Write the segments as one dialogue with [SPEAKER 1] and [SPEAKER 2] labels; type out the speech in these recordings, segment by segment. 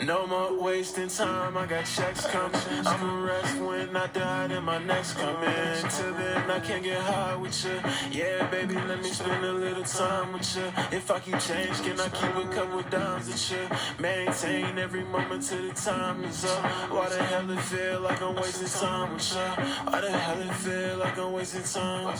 [SPEAKER 1] No more wasting time, I got checks coming. I'ma rest when I die, then my next coming. Till then, I can't get high with you. Yeah, baby, let me spend a little time with you. If I keep change, can I keep a couple dimes with you? Maintain every moment till the time is up. Why the hell it feel like I'm wasting time with you? Why the hell it feel like I'm wasting time?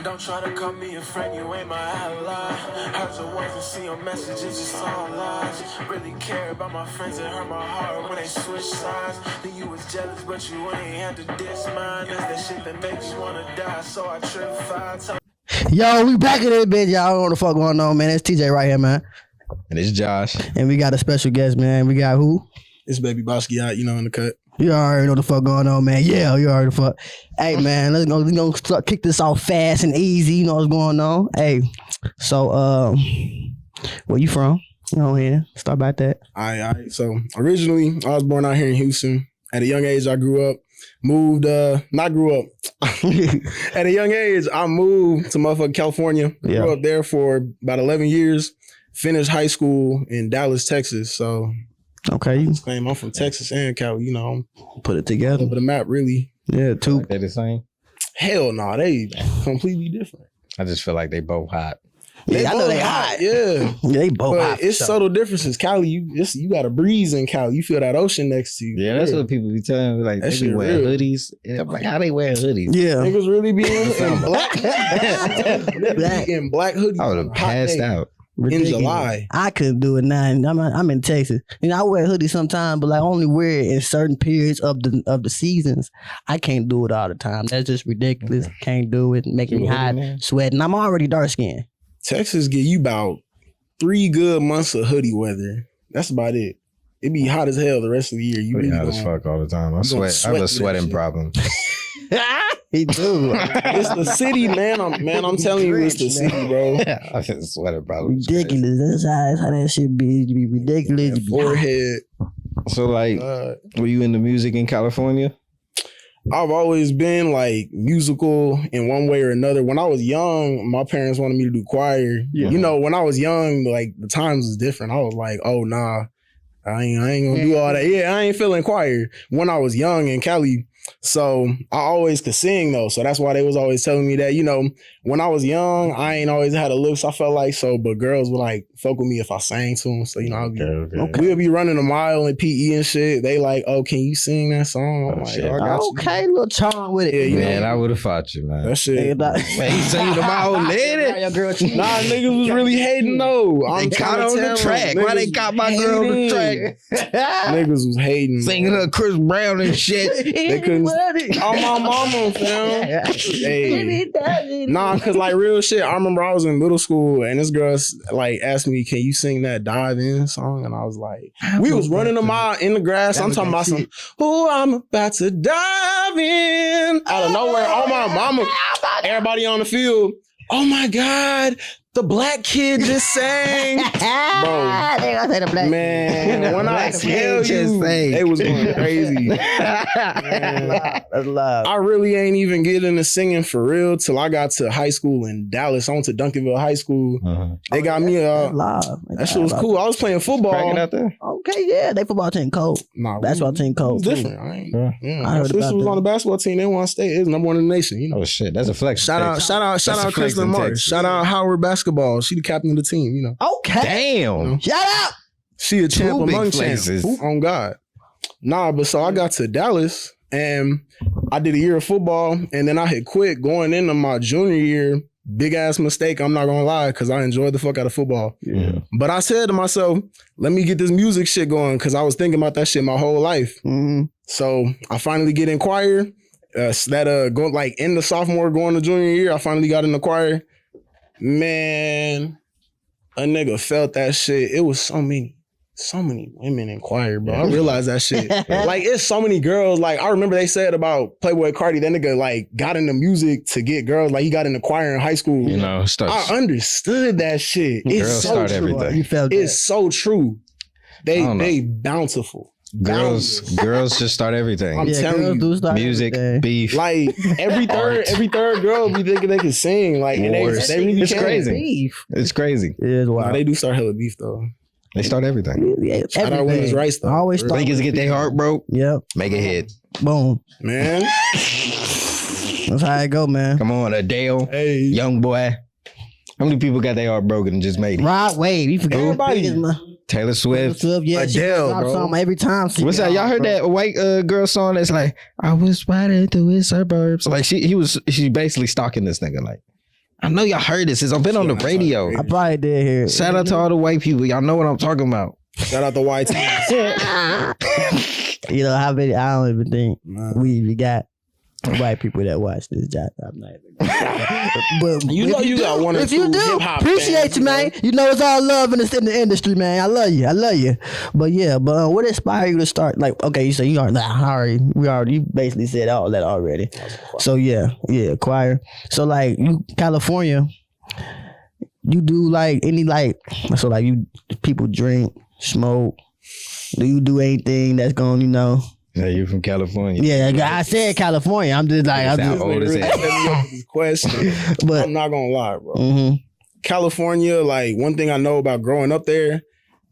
[SPEAKER 1] Don't try to call me a friend, you ain't my ally. Heard your words and see your messages, it's all lies. Really care about my friends, it hurt my heart when they switch sides. Then you was jealous, but you ain't had to diss mine. That's that shit that makes you wanna die, so I trip 5 times.
[SPEAKER 2] Yo, we back in this bitch, y'all. I don't know what the fuck going on, man. It's TJ right here, man.
[SPEAKER 3] And it's Josh.
[SPEAKER 2] And we got a special guest, man. We got who?
[SPEAKER 4] It's Babyybasquiat, you know, in the cut.
[SPEAKER 2] You already know the fuck going on, man. Yeah, you already the fuck. Hey, man, let's go kick this off fast and easy. You know what's going on. Hey, so, where you from? You know, here. Start about that.
[SPEAKER 4] All right. So, originally, I was born out here in Houston. At a young age, I grew up. Not grew up. At a young age, I moved to motherfucking California.
[SPEAKER 2] Yeah.
[SPEAKER 4] Grew up there for about 11 years. Finished high school in Dallas, Texas. So,
[SPEAKER 2] okay.
[SPEAKER 4] I'm from Texas and Cali, you know.
[SPEAKER 2] Put it together.
[SPEAKER 4] Over the map, really.
[SPEAKER 2] Yeah, two.
[SPEAKER 3] They're the same?
[SPEAKER 4] Hell no, they completely different.
[SPEAKER 3] I just feel like they both hot.
[SPEAKER 2] Yeah, I know they hot.
[SPEAKER 4] Yeah.
[SPEAKER 2] They both hot.
[SPEAKER 4] But it's subtle differences. Cali, you got a breeze in Cali. You feel that ocean next to you.
[SPEAKER 3] Yeah, that's what people be telling me. Like,
[SPEAKER 4] That
[SPEAKER 3] they
[SPEAKER 4] shit
[SPEAKER 3] be wearing
[SPEAKER 4] real.
[SPEAKER 3] hoodies. And I'm like, how they wearing hoodies?
[SPEAKER 2] Yeah.
[SPEAKER 4] Niggas really be in black.
[SPEAKER 2] Black.
[SPEAKER 4] In black hoodies.
[SPEAKER 3] I would have passed out.
[SPEAKER 4] In
[SPEAKER 2] Ridiculous.
[SPEAKER 4] July.
[SPEAKER 2] I couldn't do it now. I'm in Texas. You know, I wear hoodies sometimes, but I only wear it in certain periods of the seasons. I can't do it all the time. That's just ridiculous. Can't do it. Making me hot, sweating. I'm already dark skinned.
[SPEAKER 4] Texas give you about 3 good months of hoodie weather. That's about it. It be hot as hell the rest of the year. You
[SPEAKER 3] Be
[SPEAKER 4] really
[SPEAKER 3] hot as fuck all the time. I sweat. I have a sweating problem.
[SPEAKER 2] He do.
[SPEAKER 4] It's the city, man. I'm telling you, it's the city, bro.
[SPEAKER 3] I have a sweating problem.
[SPEAKER 2] Ridiculous. That's how that shit be. You be ridiculous. You be
[SPEAKER 4] Forehead.
[SPEAKER 3] So, like, were you into music in California?
[SPEAKER 4] I've always been like musical in one way or another. When I was young, my parents wanted me to do choir. Yeah. You know, when I was young, like the times was different. I was like, oh nah, I ain't gonna do all that. Yeah, I ain't feeling choir when I was young in Cali. So I always could sing though. So that's why they was always telling me that, you know, when I was young, I ain't always had a looks, I felt like. So, but girls would like fuck with me if I sang to them. So, you know, we'll be running a mile in PE and shit. They like, oh, can you sing that song? I'm like, I got
[SPEAKER 2] okay, little charm with it.
[SPEAKER 4] Yeah,
[SPEAKER 3] Man, I would have fought you, man.
[SPEAKER 4] that shit.
[SPEAKER 3] Man, you singing to my old lady?
[SPEAKER 4] Nah, niggas was really hating though.
[SPEAKER 3] They caught on the track. Why they caught my girl on the track?
[SPEAKER 4] Niggas was hating.
[SPEAKER 3] Singing her Chris Brown and shit.
[SPEAKER 4] They couldn't. Oh, my mama, fam. Hey. Nah, cause like real shit. I remember I was in middle school and this girl like asked me, "Can you sing that Dive In song?" And I was like, we was running a mile in the grass. I'm talking about some. Oh, I'm about to dive in out of nowhere. Oh my mama! Everybody on the field. Oh my God. The black kid just sang. Bro, man, when I tell you, they was going crazy.
[SPEAKER 2] That's loud.
[SPEAKER 4] I really ain't even get into singing for real till I got to high school in Dallas. I went to Duncanville High School. They got me that shit was cool. I was playing football.
[SPEAKER 3] Out there?
[SPEAKER 2] Okay, yeah, they football team cold.
[SPEAKER 4] Nah,
[SPEAKER 2] basketball team cold.
[SPEAKER 4] It's different.
[SPEAKER 2] I
[SPEAKER 4] My sister was on the basketball team. They won state. It was number 1 in the nation. You know.
[SPEAKER 3] Oh shit, that's a flex.
[SPEAKER 4] Shout out, Kristen Marsh. Shout out Howard basketball. She the captain of the team. You know.
[SPEAKER 2] Okay.
[SPEAKER 3] Damn.
[SPEAKER 4] You know?
[SPEAKER 2] Shout out.
[SPEAKER 4] She a champ among champs.
[SPEAKER 3] places.
[SPEAKER 4] On God. Nah, but so I got to Dallas and I did a year of football and then I had quit going into my junior year. Big ass mistake, I'm not gonna lie, because I enjoyed the fuck out of football. Yeah. But I said to myself, let me get this music shit going because I was thinking about that shit my whole life. Mm-hmm. So I finally get in choir. Going like in the sophomore going to junior year, I finally got in the choir. Man, a nigga felt that shit. It was so many women in choir, bro. I realized that shit. Like, it's so many girls. Like, I remember they said about Playboy Cardi, that nigga, like, got into music to get girls. Like, he got into choir in high school.
[SPEAKER 3] You know,
[SPEAKER 4] I understood that shit. It's
[SPEAKER 3] girls
[SPEAKER 4] so
[SPEAKER 3] start
[SPEAKER 4] true.
[SPEAKER 3] everything.
[SPEAKER 2] You felt
[SPEAKER 4] It's so true. They bountiful.
[SPEAKER 3] Girls just start everything.
[SPEAKER 4] I'm telling you,
[SPEAKER 3] music, beef.
[SPEAKER 4] Like every third girl be thinking they can sing. Like, and they really
[SPEAKER 3] it's
[SPEAKER 4] can.
[SPEAKER 3] crazy. Beef. It's crazy.
[SPEAKER 2] It is wild.
[SPEAKER 4] Nah, they do start hella beef though.
[SPEAKER 3] They start everything.
[SPEAKER 2] Yeah,
[SPEAKER 4] Shout out women's rights, though.
[SPEAKER 2] Always start.
[SPEAKER 3] Niggas get their heart broke.
[SPEAKER 2] Yep.
[SPEAKER 3] Make it hit.
[SPEAKER 2] Boom.
[SPEAKER 4] Man.
[SPEAKER 2] That's how it go, man.
[SPEAKER 3] Come on, Adele.
[SPEAKER 4] Hey.
[SPEAKER 3] Young boy. How many people got their heart broken and just made it?
[SPEAKER 2] Rod Wave. You forgot
[SPEAKER 4] Everybody.
[SPEAKER 3] Taylor Swift.
[SPEAKER 2] Yeah, she
[SPEAKER 4] Adele,
[SPEAKER 2] drops
[SPEAKER 4] bro.
[SPEAKER 2] something every time.
[SPEAKER 3] What's that? Y'all heard that white girl song that's like, I was riding through his suburbs. Like she basically stalking this nigga. Like, I know y'all heard this. It's been on the radio.
[SPEAKER 2] I probably did hear it.
[SPEAKER 3] Shout out to all the white people. Y'all know what I'm talking about.
[SPEAKER 4] Shout out to YT.
[SPEAKER 2] You know how many? I don't even think we even got white people that watch this job. I'm not even. But
[SPEAKER 4] You know you got one or
[SPEAKER 2] if
[SPEAKER 4] two
[SPEAKER 2] you do,
[SPEAKER 4] hip-hop
[SPEAKER 2] appreciate
[SPEAKER 4] fans,
[SPEAKER 2] you, man. You know it's all love in the industry, man. I love you. But yeah, what inspired you to start? Like, okay, you say you are you basically said all that already. So yeah, choir. So like you California, you do like any like so like you people drink, smoke. Do you do anything that's going,
[SPEAKER 3] Yeah, you from California.
[SPEAKER 2] Yeah, I said California. I'm just like, I'm
[SPEAKER 3] Sound
[SPEAKER 2] just,
[SPEAKER 3] old as hell.
[SPEAKER 4] This question.
[SPEAKER 2] but
[SPEAKER 4] I'm not gonna lie, bro.
[SPEAKER 2] mhm.
[SPEAKER 4] California, like one thing I know about growing up there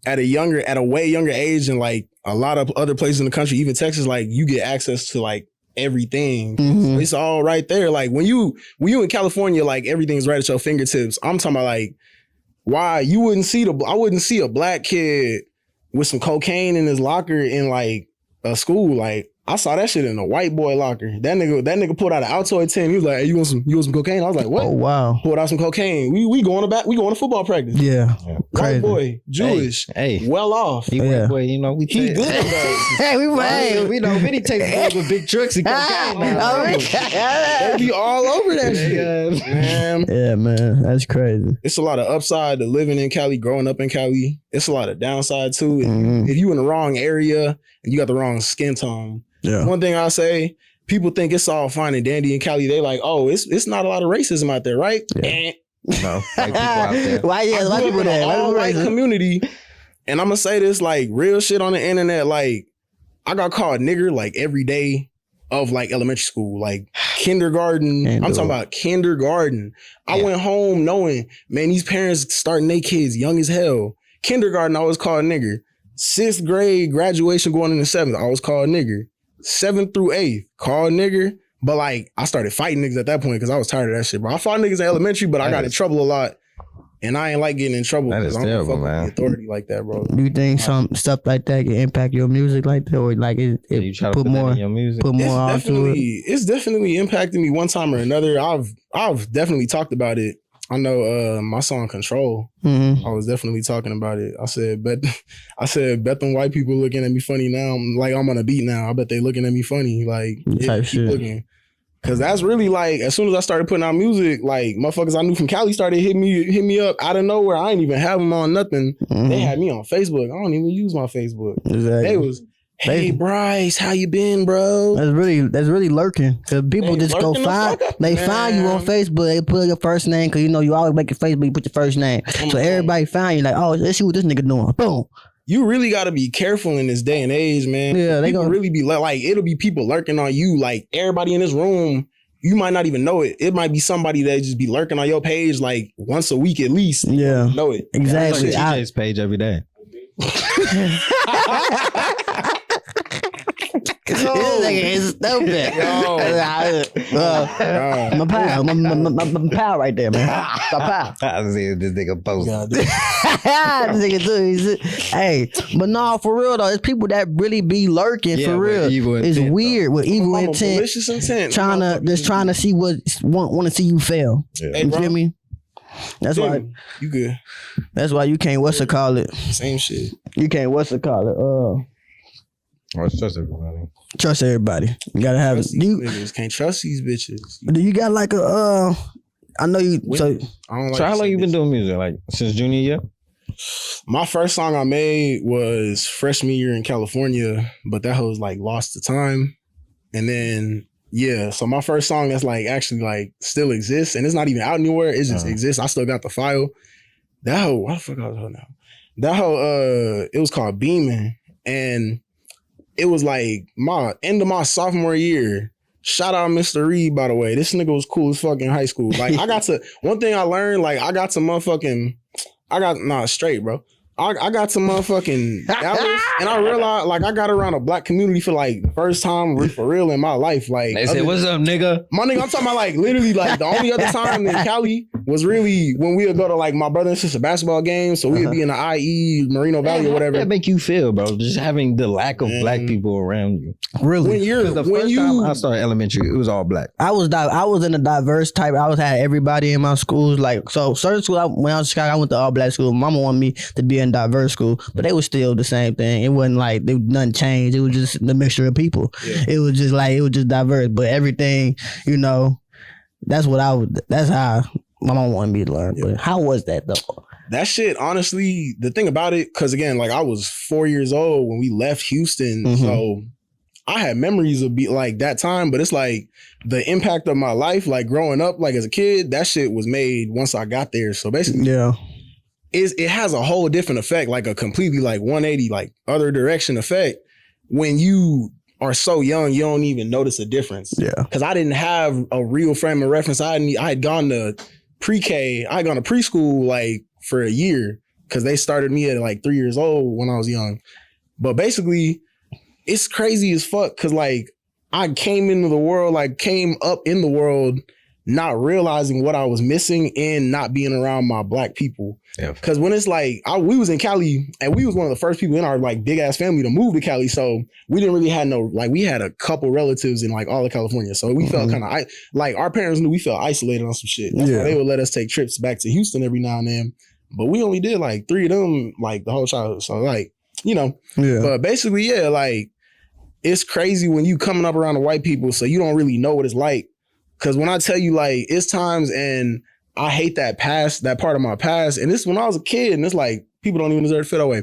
[SPEAKER 4] at a way younger age than like a lot of other places in the country, even Texas, like you get access to like everything.
[SPEAKER 2] Mhm.
[SPEAKER 4] It's all right there. Like when you in California, like everything's right at your fingertips. I'm talking about like why I wouldn't see a black kid with some cocaine in his locker in like a school. Like I saw that shit in a white boy locker. That nigga pulled out an Altoid 10. He was like, hey, you want some cocaine? I was like, what?
[SPEAKER 2] Oh wow,
[SPEAKER 4] Pulled out some cocaine. We going to football practice.
[SPEAKER 2] yeah,
[SPEAKER 4] White
[SPEAKER 2] crazy.
[SPEAKER 4] boy, Jewish,
[SPEAKER 3] Hey.
[SPEAKER 4] well off.
[SPEAKER 3] He
[SPEAKER 2] Yeah.
[SPEAKER 3] boy, we
[SPEAKER 4] He
[SPEAKER 3] take-
[SPEAKER 4] good though.
[SPEAKER 2] Hey,
[SPEAKER 3] we know Vinny takes boys with big trucks and cocaine.
[SPEAKER 4] They be all over that shit. Man,
[SPEAKER 2] Yeah, man, that's crazy.
[SPEAKER 4] it's a lot of upside to living in Cali, growing up in Cali. It's a lot of downside too.
[SPEAKER 2] Mhm.
[SPEAKER 4] If you in the wrong area and you got the wrong skin tone,
[SPEAKER 2] Yeah,
[SPEAKER 4] one thing I say, people think it's all fine and dandy in Cali. They like, oh, it's not a lot of racism out there, right?
[SPEAKER 2] Yeah.
[SPEAKER 4] Eh.
[SPEAKER 3] No, white people out there.
[SPEAKER 2] why? Yeah,
[SPEAKER 4] I
[SPEAKER 2] why
[SPEAKER 4] grew
[SPEAKER 2] people
[SPEAKER 4] up in
[SPEAKER 2] there?
[SPEAKER 4] an
[SPEAKER 2] Why people
[SPEAKER 4] all-white
[SPEAKER 2] racist?
[SPEAKER 4] community, and I'm gonna say this like real shit on the internet. Like, I got called nigger like every day of like elementary school, like kindergarten.
[SPEAKER 2] Can't
[SPEAKER 4] I'm
[SPEAKER 2] do
[SPEAKER 4] talking
[SPEAKER 2] it.
[SPEAKER 4] about kindergarten. I
[SPEAKER 3] Yeah.
[SPEAKER 4] went home knowing, man, these parents starting their kids young as hell. Kindergarten, I was called nigger. 6th grade graduation going into 7th, I was called nigger. 7th through 8th, called nigger. But like, I started fighting niggas at that point because I was tired of that shit, bro. I fought niggas in elementary, but I got in trouble a lot. And I ain't like getting in trouble.
[SPEAKER 3] That is
[SPEAKER 4] 'cause I don't
[SPEAKER 3] terrible,
[SPEAKER 4] fuck with
[SPEAKER 3] man.
[SPEAKER 4] the authority like that, bro.
[SPEAKER 2] Do you think some stuff like that can impact your music like that, or like it
[SPEAKER 3] You try to
[SPEAKER 2] put
[SPEAKER 3] put that
[SPEAKER 2] more
[SPEAKER 3] in your music.
[SPEAKER 2] put more onto it?
[SPEAKER 4] It's definitely impacted me one time or another. I've definitely talked about it. I know my song Control.
[SPEAKER 2] Mhm.
[SPEAKER 4] I was definitely talking about it. I said bet them white people looking at me funny now. Like I'm on a beat now. I bet they looking at me funny. Like
[SPEAKER 2] Type
[SPEAKER 4] keep
[SPEAKER 2] shit.
[SPEAKER 4] looking. Cause that's really like as soon as I started putting out music, like motherfuckers I knew from Cali started hitting me up out of nowhere. I ain't even have them on nothing.
[SPEAKER 2] Mhm.
[SPEAKER 4] They had me on Facebook. I don't even use my Facebook.
[SPEAKER 2] Exactly.
[SPEAKER 4] They was, hey Bryce, how you been, bro?
[SPEAKER 2] That's really lurking. Cause people
[SPEAKER 4] They
[SPEAKER 2] just go
[SPEAKER 4] lurking the
[SPEAKER 2] find.
[SPEAKER 4] fuck up,
[SPEAKER 2] They find you on
[SPEAKER 4] man.
[SPEAKER 2] Facebook. They put your first name because you always make your Facebook. You put your first name, so everybody find you. Like, oh, let's see what this nigga doing. Boom.
[SPEAKER 4] You really got to be careful in this day and age, man.
[SPEAKER 2] Yeah, they
[SPEAKER 4] people
[SPEAKER 2] gonna-
[SPEAKER 4] really be like, it'll be people lurking on you. Like everybody in this room, you might not even know it. It might be somebody that just be lurking on your page like once a week at least. You
[SPEAKER 2] Yeah.
[SPEAKER 4] don't know it.
[SPEAKER 2] Exactly.
[SPEAKER 3] It's like TJ's page every day.
[SPEAKER 2] This nigga is stupid. My pal, my pal right there, man. My pal.
[SPEAKER 3] I see this nigga post.
[SPEAKER 2] This nigga too. Hey, but no, for real though, it's people that really be lurking
[SPEAKER 3] Yeah,
[SPEAKER 2] for
[SPEAKER 3] with
[SPEAKER 2] real.
[SPEAKER 3] evil
[SPEAKER 2] It's
[SPEAKER 3] intent,
[SPEAKER 2] weird with evil
[SPEAKER 4] I'm a
[SPEAKER 2] intent,
[SPEAKER 4] malicious intent.
[SPEAKER 2] trying to see what want to see you fail.
[SPEAKER 4] Hey,
[SPEAKER 2] You
[SPEAKER 4] bro,
[SPEAKER 2] feel me? That's
[SPEAKER 4] feel
[SPEAKER 2] why.
[SPEAKER 4] me? You good?
[SPEAKER 2] That's why you can't call it.
[SPEAKER 4] Same shit.
[SPEAKER 2] You can't call it.
[SPEAKER 3] What's just everybody?
[SPEAKER 2] Trust everybody. You gotta have it.
[SPEAKER 4] Trust these niggas. Can't trust these bitches.
[SPEAKER 2] Do you got like a I know you. So
[SPEAKER 4] I don't like
[SPEAKER 3] So how
[SPEAKER 4] to
[SPEAKER 3] long
[SPEAKER 4] say
[SPEAKER 3] you been
[SPEAKER 4] bitches.
[SPEAKER 3] doing music? Like since junior year?
[SPEAKER 4] My first song I made was freshman year in California, but that was like lost to time. And then so my first song that's like actually like still exists, and it's not even out anywhere. It just exists. I still got the file. That hoe, what the fuck was her now? That hoe, it was called Beamin', and it was like my end of my sophomore year. Shout out Mr. Reed, by the way. This nigga was cool as fuck in high school. Like one thing I learned, like I got straight, bro. I got to motherfucking Dallas, and I realized like I got around a black community for like the first time for real in my life. Like
[SPEAKER 3] They said, "What's up, nigga?"
[SPEAKER 4] My nigga, I'm talking about like literally like the only other time in Cali was really when we would go to like my brother and sister basketball games. So we would be in the IE, Merino Valley or whatever.
[SPEAKER 3] How that make you feel, bro? Just having the lack of black people around you.
[SPEAKER 2] Really?
[SPEAKER 3] When time I started elementary, it was all black.
[SPEAKER 2] I was in a diverse type. I had everybody in my schools. Like, so certain school, when I was in Chicago, I went to all black school. Mama wanted me to be in diverse school, but they were still the same thing. It wasn't like nothing changed. It was just the mixture of people. Yeah. It was just diverse. But everything, you know, that's how my mom wanted me to learn. Yeah. But how was that though?
[SPEAKER 4] That shit, honestly, the thing about it, because again, like I was 4 years old when we left Houston, so I had memories of like that time, but it's like the impact of my life, like growing up, like as a kid, that shit was made once I got there. So basically, it has a whole different effect, like a completely like 180, like other direction effect. When you are so young, you don't even notice a difference. Yeah, because I didn't have a real frame of reference. I had gone to pre-K, I had gone to preschool like for a year because they started me at like 3 years old when I was young. But basically, it's crazy as fuck because like I came up in the world not realizing what I was missing and not being around my black people. Because when it's like, we was in Cali and we was one of the first people in our like big ass family to move to Cali. So we didn't really have we had a couple relatives in like all of California. So we felt kind of like our parents knew we felt isolated on some shit. That's why they would let us take trips back to Houston every now and then. But we only did like 3 of them like the whole childhood. So like, you know, but basically, like it's crazy when you coming up around the white people. So you don't really know what it's like. Cause when I tell you like it's times and I hate that part of my past. And this when I was a kid and it's like people don't even deserve to feel that way.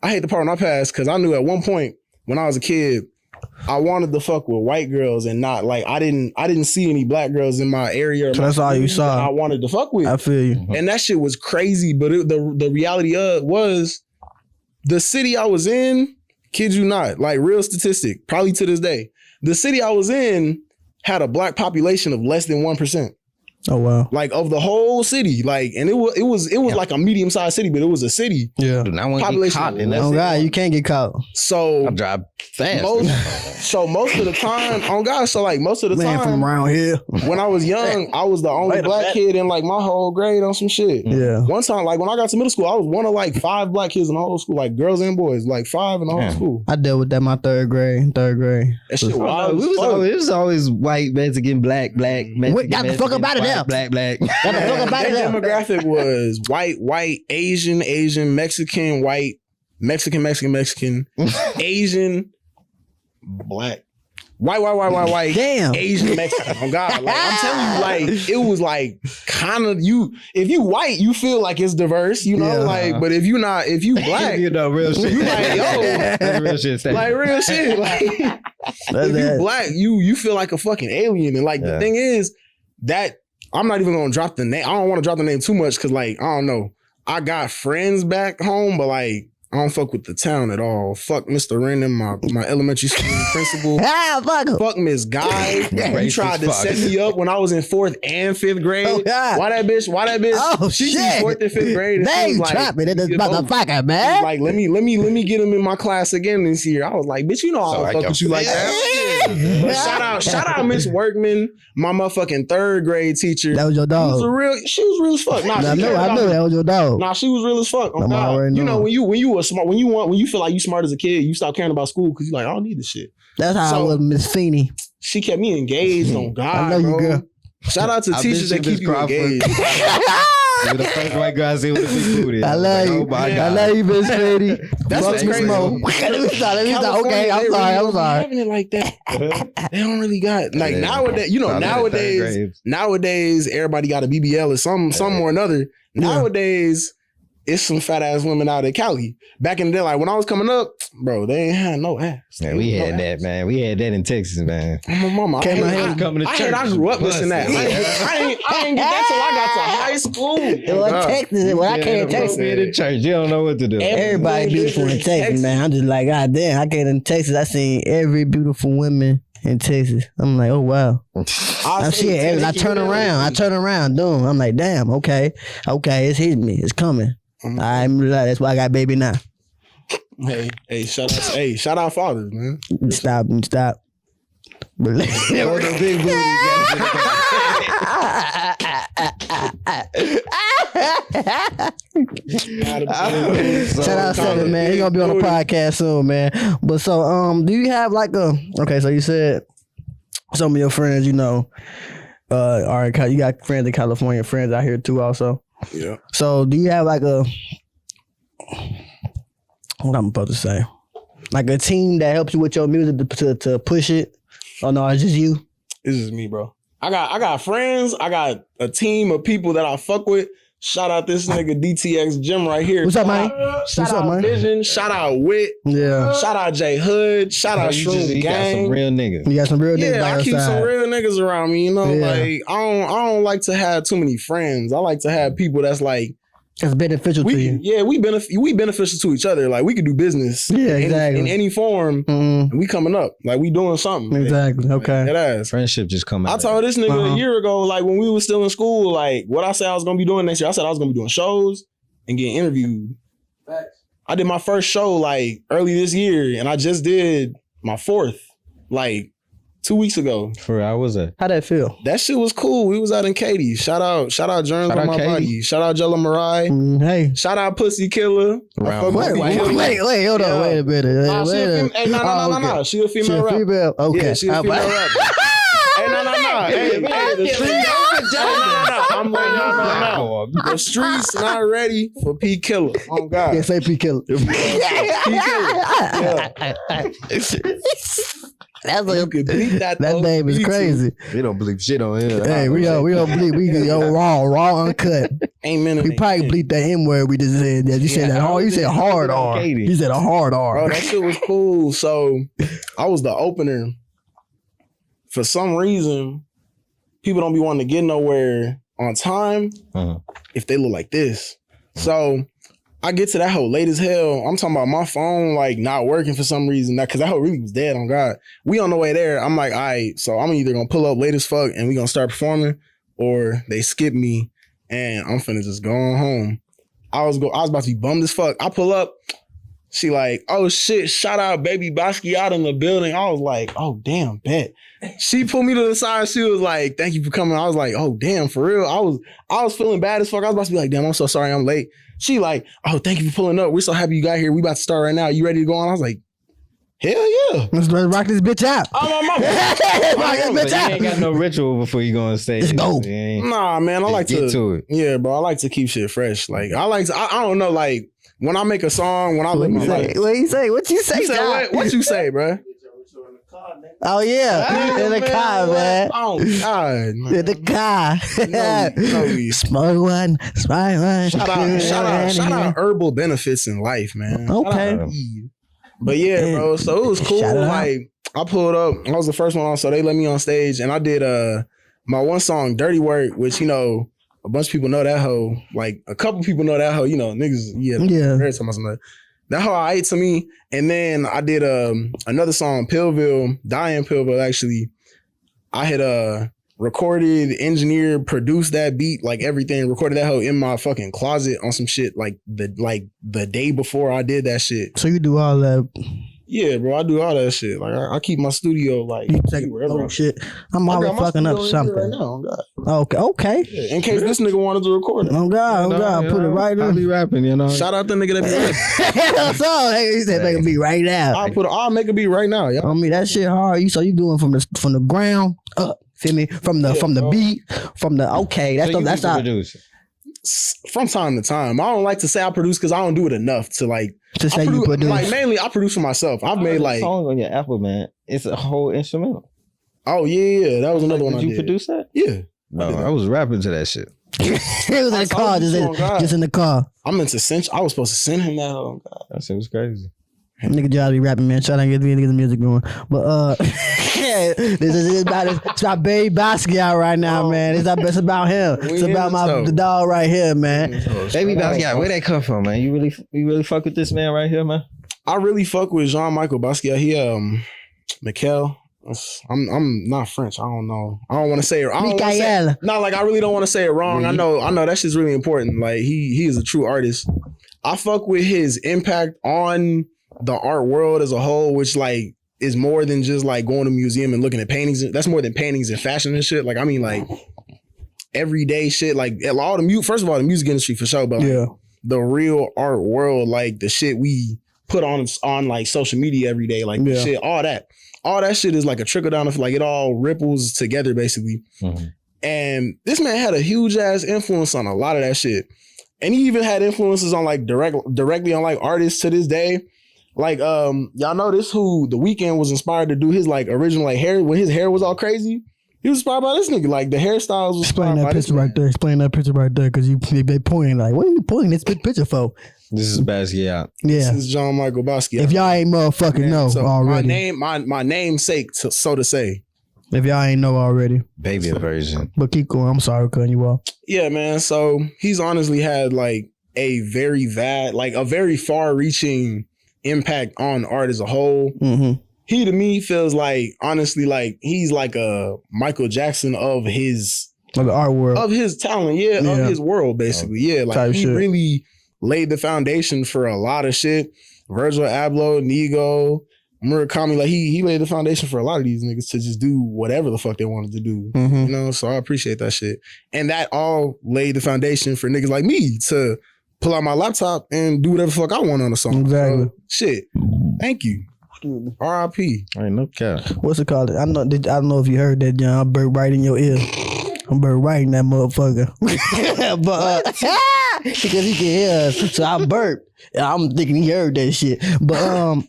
[SPEAKER 4] I hate the part of my past because I knew at one point when I was a kid, I wanted to fuck with white girls and not like I didn't see any black girls in my area.
[SPEAKER 2] So that's all you saw.
[SPEAKER 4] I wanted to fuck with.
[SPEAKER 2] I feel you.
[SPEAKER 4] And that shit was crazy. But the reality of it was the city I was in, kid you not, like real statistic, probably to this day, the city I was in had a black population of less than 1%.
[SPEAKER 2] Oh wow!
[SPEAKER 4] Like of the whole city, like, and it was like a medium sized city, but it was a city.
[SPEAKER 3] Yeah, population.
[SPEAKER 2] Oh God, you can't get caught.
[SPEAKER 4] So
[SPEAKER 3] I drive fast.
[SPEAKER 4] Most of the time, oh God, so like most of the time
[SPEAKER 2] from around here.
[SPEAKER 4] When I was young, I was the only black kid in like my whole grade on some shit.
[SPEAKER 2] Yeah.
[SPEAKER 4] One time, like when I got to middle school, I was one of like 5 black kids in the whole school, like girls and boys, like 5 in the whole school.
[SPEAKER 2] I dealt with that my third grade.
[SPEAKER 4] That shit wild.
[SPEAKER 3] It was always white, Mexican, black, Mexican.
[SPEAKER 2] Got the fuck up out of there.
[SPEAKER 3] Black.
[SPEAKER 4] That demographic was white, Asian, Mexican, white, Mexican, Asian, black. White.
[SPEAKER 2] Damn.
[SPEAKER 4] Asian, Mexican. Oh God. Like I'm telling you, like, it was like kind of if you white, you feel like it's diverse, you know, like, but if you black,
[SPEAKER 3] you know, real shit.
[SPEAKER 4] You like, yo,
[SPEAKER 3] that's real shit.
[SPEAKER 4] Like real shit. Like if you black, you feel like a fucking alien. And like the thing is that I'm not even gonna drop the name. I don't want to drop the name too much because like, I don't know. I got friends back home, but like I don't fuck with the town at all. Fuck Mr. Rendon, my elementary school principal. Fuck Miss Guy. He tried to set me up when I was in 4th and 5th grade.
[SPEAKER 2] Oh, God.
[SPEAKER 4] Why that bitch?
[SPEAKER 2] Oh
[SPEAKER 4] she
[SPEAKER 2] shit!
[SPEAKER 4] 4th and 5th grade.
[SPEAKER 2] They trapping in this motherfucker, man.
[SPEAKER 4] Like let me get him in my class again this year. I was like, bitch, you know I don't fuck with you like that. But shout out Miss Workman, my motherfucking 3rd grade teacher.
[SPEAKER 2] That was your dog.
[SPEAKER 4] She was real as fuck. Nah,
[SPEAKER 2] I knew that was your dog.
[SPEAKER 4] Nah, she was real as fuck. You know when you smart, when you feel like you smart as a kid, you stop caring about school because you're like, I don't need this shit.
[SPEAKER 2] That's how I was, Miss Feeney.
[SPEAKER 4] She kept me engaged on God.
[SPEAKER 2] I know you, girl.
[SPEAKER 4] Shout out to teachers that keep you engaged.
[SPEAKER 3] You're the first white girl I see with a big booty.
[SPEAKER 2] I love you.
[SPEAKER 3] Oh my God.
[SPEAKER 2] I love you, Miss Feeney.
[SPEAKER 4] That's what's crazy.
[SPEAKER 2] Okay, I'm sorry.
[SPEAKER 4] Having it like that. They don't really got like nowadays. You know, nowadays everybody got a BBL or some or another. Nowadays, it's some fat ass women out in Cali. Back in the day, like when I was coming up, bro, they ain't had no ass.
[SPEAKER 3] Yeah, we had that, man. We had that in Texas, man.
[SPEAKER 4] My mama, I grew up listening to that. I ain't get that till I got to high school.
[SPEAKER 2] Texas, when I came to Texas,
[SPEAKER 3] in church, you don't know what to do.
[SPEAKER 2] Everybody beautiful in Texas, man. I'm just like, God damn, I came in Texas, I seen every beautiful woman in Texas. I'm like, oh wow. I see it. I turn around, dude. I'm like, damn, okay, it's hitting me, it's coming. That's why I got baby now.
[SPEAKER 4] Hey, shout out fathers, man.
[SPEAKER 2] Stop. Shout out Seven, man. He gonna be on the podcast soon, man. But so, do you have like okay, so you said some of your friends, you know, you got friends in California, friends out here too also.
[SPEAKER 4] Yeah.
[SPEAKER 2] So do you have like what I'm supposed to say? Like a team that helps you with your music to push it? Oh no, it's just you?
[SPEAKER 4] It's just me, bro. I got friends. I got a team of people that I fuck with. Shout out this nigga DTX Jim right here.
[SPEAKER 2] What's up, man?
[SPEAKER 4] Shout out man? Vision. Shout out Wit.
[SPEAKER 2] Yeah.
[SPEAKER 4] Shout out J Hood. Shout out Shroom Gang.
[SPEAKER 3] You got some real niggas.
[SPEAKER 2] You got some real niggas.
[SPEAKER 4] Yeah, I keep some real niggas around me. You know, like I don't like to have too many friends. I like to have people that's like
[SPEAKER 2] it's beneficial to you.
[SPEAKER 4] Yeah, we beneficial to each other. Like we could do business.
[SPEAKER 2] Yeah, exactly.
[SPEAKER 4] In any form. And we coming up. Like we doing something.
[SPEAKER 2] Exactly. Okay.
[SPEAKER 4] That ass.
[SPEAKER 3] Friendship just come out.
[SPEAKER 4] I told this nigga a year ago, like when we was still in school, like what I said I was gonna be doing next year. I said I was gonna be doing shows and getting interviewed. Facts. I did my first show like early this year, and I just did my fourth like 2 weeks ago.
[SPEAKER 3] For real, how was that?
[SPEAKER 2] How'd that feel?
[SPEAKER 4] That shit was cool. We was out in Katy. Shout out Germs on my
[SPEAKER 3] Katie.
[SPEAKER 4] body. Shout out Jella Mariah.
[SPEAKER 2] Hey.
[SPEAKER 4] Shout out Pussy Killer.
[SPEAKER 2] Wait, hold on. Wait a minute.
[SPEAKER 4] No. She a female rapper.
[SPEAKER 2] Female? Okay.
[SPEAKER 4] Yeah, she a female rapper. No. Hey, the streets. I'm letting y'all know now. The streets not ready for P Killer. Oh God.
[SPEAKER 2] Yeah, say P Killer.
[SPEAKER 4] P Killer.
[SPEAKER 2] That's like,
[SPEAKER 4] you could bleep that.
[SPEAKER 2] That name is crazy.
[SPEAKER 3] We don't believe shit on here.
[SPEAKER 2] Hey, we don't bleep. We go raw, uncut.
[SPEAKER 4] Ain't meant
[SPEAKER 2] we probably bleep that M word we just said. Yeah, you said that hard. You said hard R. You said a hard R.
[SPEAKER 4] Bro, that shit was cool. So I was the opener. For some reason, people don't be wanting to get nowhere on time if they look like this. So I get to that hoe late as hell. I'm talking about my phone like not working for some reason. Because that hoe really was dead on God. We on the way there. I'm like, all right, so I'm either going to pull up late as fuck and we going to start performing, or they skip me and I'm finna just go on home. I was about to be bummed as fuck. I pull up. She like, oh shit, shout out Babyybasquiat in the building. I was like, oh damn, bet. She pulled me to the side. She was like, thank you for coming. I was like, oh damn, for real. I was feeling bad as fuck. I was about to be like, damn, I'm so sorry I'm late. She like, oh, thank you for pulling up. We're so happy you got here. We about to start right now. You ready to go on? I was like, hell yeah.
[SPEAKER 2] Let's rock this bitch out.
[SPEAKER 4] I'm on my
[SPEAKER 3] rock this bitch out. You ain't got no ritual before you go on stage.
[SPEAKER 2] Let's go.
[SPEAKER 4] Nah, man, I like to
[SPEAKER 3] get to it.
[SPEAKER 4] Yeah, bro. I like to keep shit fresh. Like I don't know, like when I make a song, when I live my life.
[SPEAKER 2] What you say? What you say?
[SPEAKER 4] What you say, bro?
[SPEAKER 2] Oh yeah, in the car, man.
[SPEAKER 4] Oh God, man.
[SPEAKER 2] In the car.
[SPEAKER 4] No.
[SPEAKER 2] Smoke one.
[SPEAKER 4] Shout out herbal benefits in life, man.
[SPEAKER 2] Okay.
[SPEAKER 4] But yeah, bro. So it was cool. Like I pulled up. I was the first one on, so they let me on stage, and I did my one song, "Dirty Work," which a bunch of people know that hoe. Like a couple people know that hoe. Niggas. Yeah. That hoe I ate to me. And then I did another song, Pillville, Diane Pillville, actually. I had recorded, engineered, produced that beat, like everything, recorded that hoe in my fucking closet on some shit like the day before I did that shit.
[SPEAKER 2] So you do all that?
[SPEAKER 4] Yeah, bro, I do all that shit. Like I keep my studio like wherever.
[SPEAKER 2] Oh shit, I'm always fucking up something.
[SPEAKER 4] Right now, oh God.
[SPEAKER 2] Okay.
[SPEAKER 4] Yeah, in case this nigga wanted to record it.
[SPEAKER 2] Oh God, put it right
[SPEAKER 3] I'll
[SPEAKER 2] in.
[SPEAKER 3] be rapping,
[SPEAKER 4] Shout out the nigga that be rapping.
[SPEAKER 2] So he said make a beat right now.
[SPEAKER 4] I'll make a beat right now, yo.
[SPEAKER 2] I mean that shit hard. You doing from the ground up. Feel me? From the beat, from the that's not
[SPEAKER 3] producer.
[SPEAKER 4] From time to time. I don't like to say I produce because I don't do it enough to like
[SPEAKER 2] to say you produce.
[SPEAKER 4] Like mainly I produce for myself. I've made like
[SPEAKER 3] song on your Apple, man. It's a whole instrumental.
[SPEAKER 4] Oh yeah. That was another one I did.
[SPEAKER 3] Did you produce that?
[SPEAKER 4] Yeah.
[SPEAKER 3] No, I was rapping to that shit.
[SPEAKER 2] It was in the car, just in the car.
[SPEAKER 4] I was supposed to send him that. Oh God.
[SPEAKER 3] That shit was crazy.
[SPEAKER 2] Nigga Johnny be rapping, man. Trying to get the music going. But it's about Babyybasquiat right now, man. It's about him. It's about the dog right here, man.
[SPEAKER 3] Babyybasquiat, where that come from, man? You really fuck with this man right here, man?
[SPEAKER 4] I really fuck with Jean-Michael Basquiat. He Mikkel. I'm not French. I don't know. I don't want to say it.
[SPEAKER 2] Michael.
[SPEAKER 4] Not like I really don't want to say it wrong. I know that shit's really important. Like he is a true artist. I fuck with his impact on the art world as a whole, which like is more than just like going to a museum and looking at paintings. That's more than paintings and fashion and shit. Like I mean like everyday shit. Like all the first of all the music industry for sure, but like, the real art world, like the shit we put on like social media every day, like the shit, all that shit is like a trickle down of like it all ripples together basically. Mm-hmm. And this man had a huge ass influence on a lot of that shit. And he even had influences on like directly on like artists to this day. Like y'all know this who The Weeknd was inspired to do his like original like hair when his hair was all crazy. He was inspired by this nigga. Like the hairstyles was
[SPEAKER 2] explain that picture right there. Explain that picture right there because they pointing like, what are you pointing this picture for?
[SPEAKER 3] This is Basquiat.
[SPEAKER 2] Yeah,
[SPEAKER 4] this is John Michael Basquiat.
[SPEAKER 2] If y'all ain't motherfucking know
[SPEAKER 4] so
[SPEAKER 2] already,
[SPEAKER 4] my namesake, so to say.
[SPEAKER 2] If y'all ain't know already,
[SPEAKER 3] baby version.
[SPEAKER 2] But keep going. I'm sorry, cutting you off.
[SPEAKER 4] Yeah, man. So he's honestly had like a very far-reaching impact on art as a whole. Mm-hmm. He to me feels like honestly like he's like a Michael Jackson of
[SPEAKER 2] the art world,
[SPEAKER 4] of his talent, of his world basically. Yeah, like he really laid the foundation for a lot of shit. Virgil Abloh, Nego, Murakami, like he laid the foundation for a lot of these niggas to just do whatever the fuck they wanted to do. Mm-hmm. You know, so I appreciate that shit. And that all laid the foundation for niggas like me to pull out my laptop and do whatever the fuck I want on a song.
[SPEAKER 2] Exactly.
[SPEAKER 4] So, shit. Thank you. R.I.P.
[SPEAKER 3] Ain't no cap.
[SPEAKER 2] What's it called? I don't know if you heard that, John. I burped right in your ear. I'm burped right in that motherfucker. But because he can hear us, so I burped. I'm thinking he heard that shit. But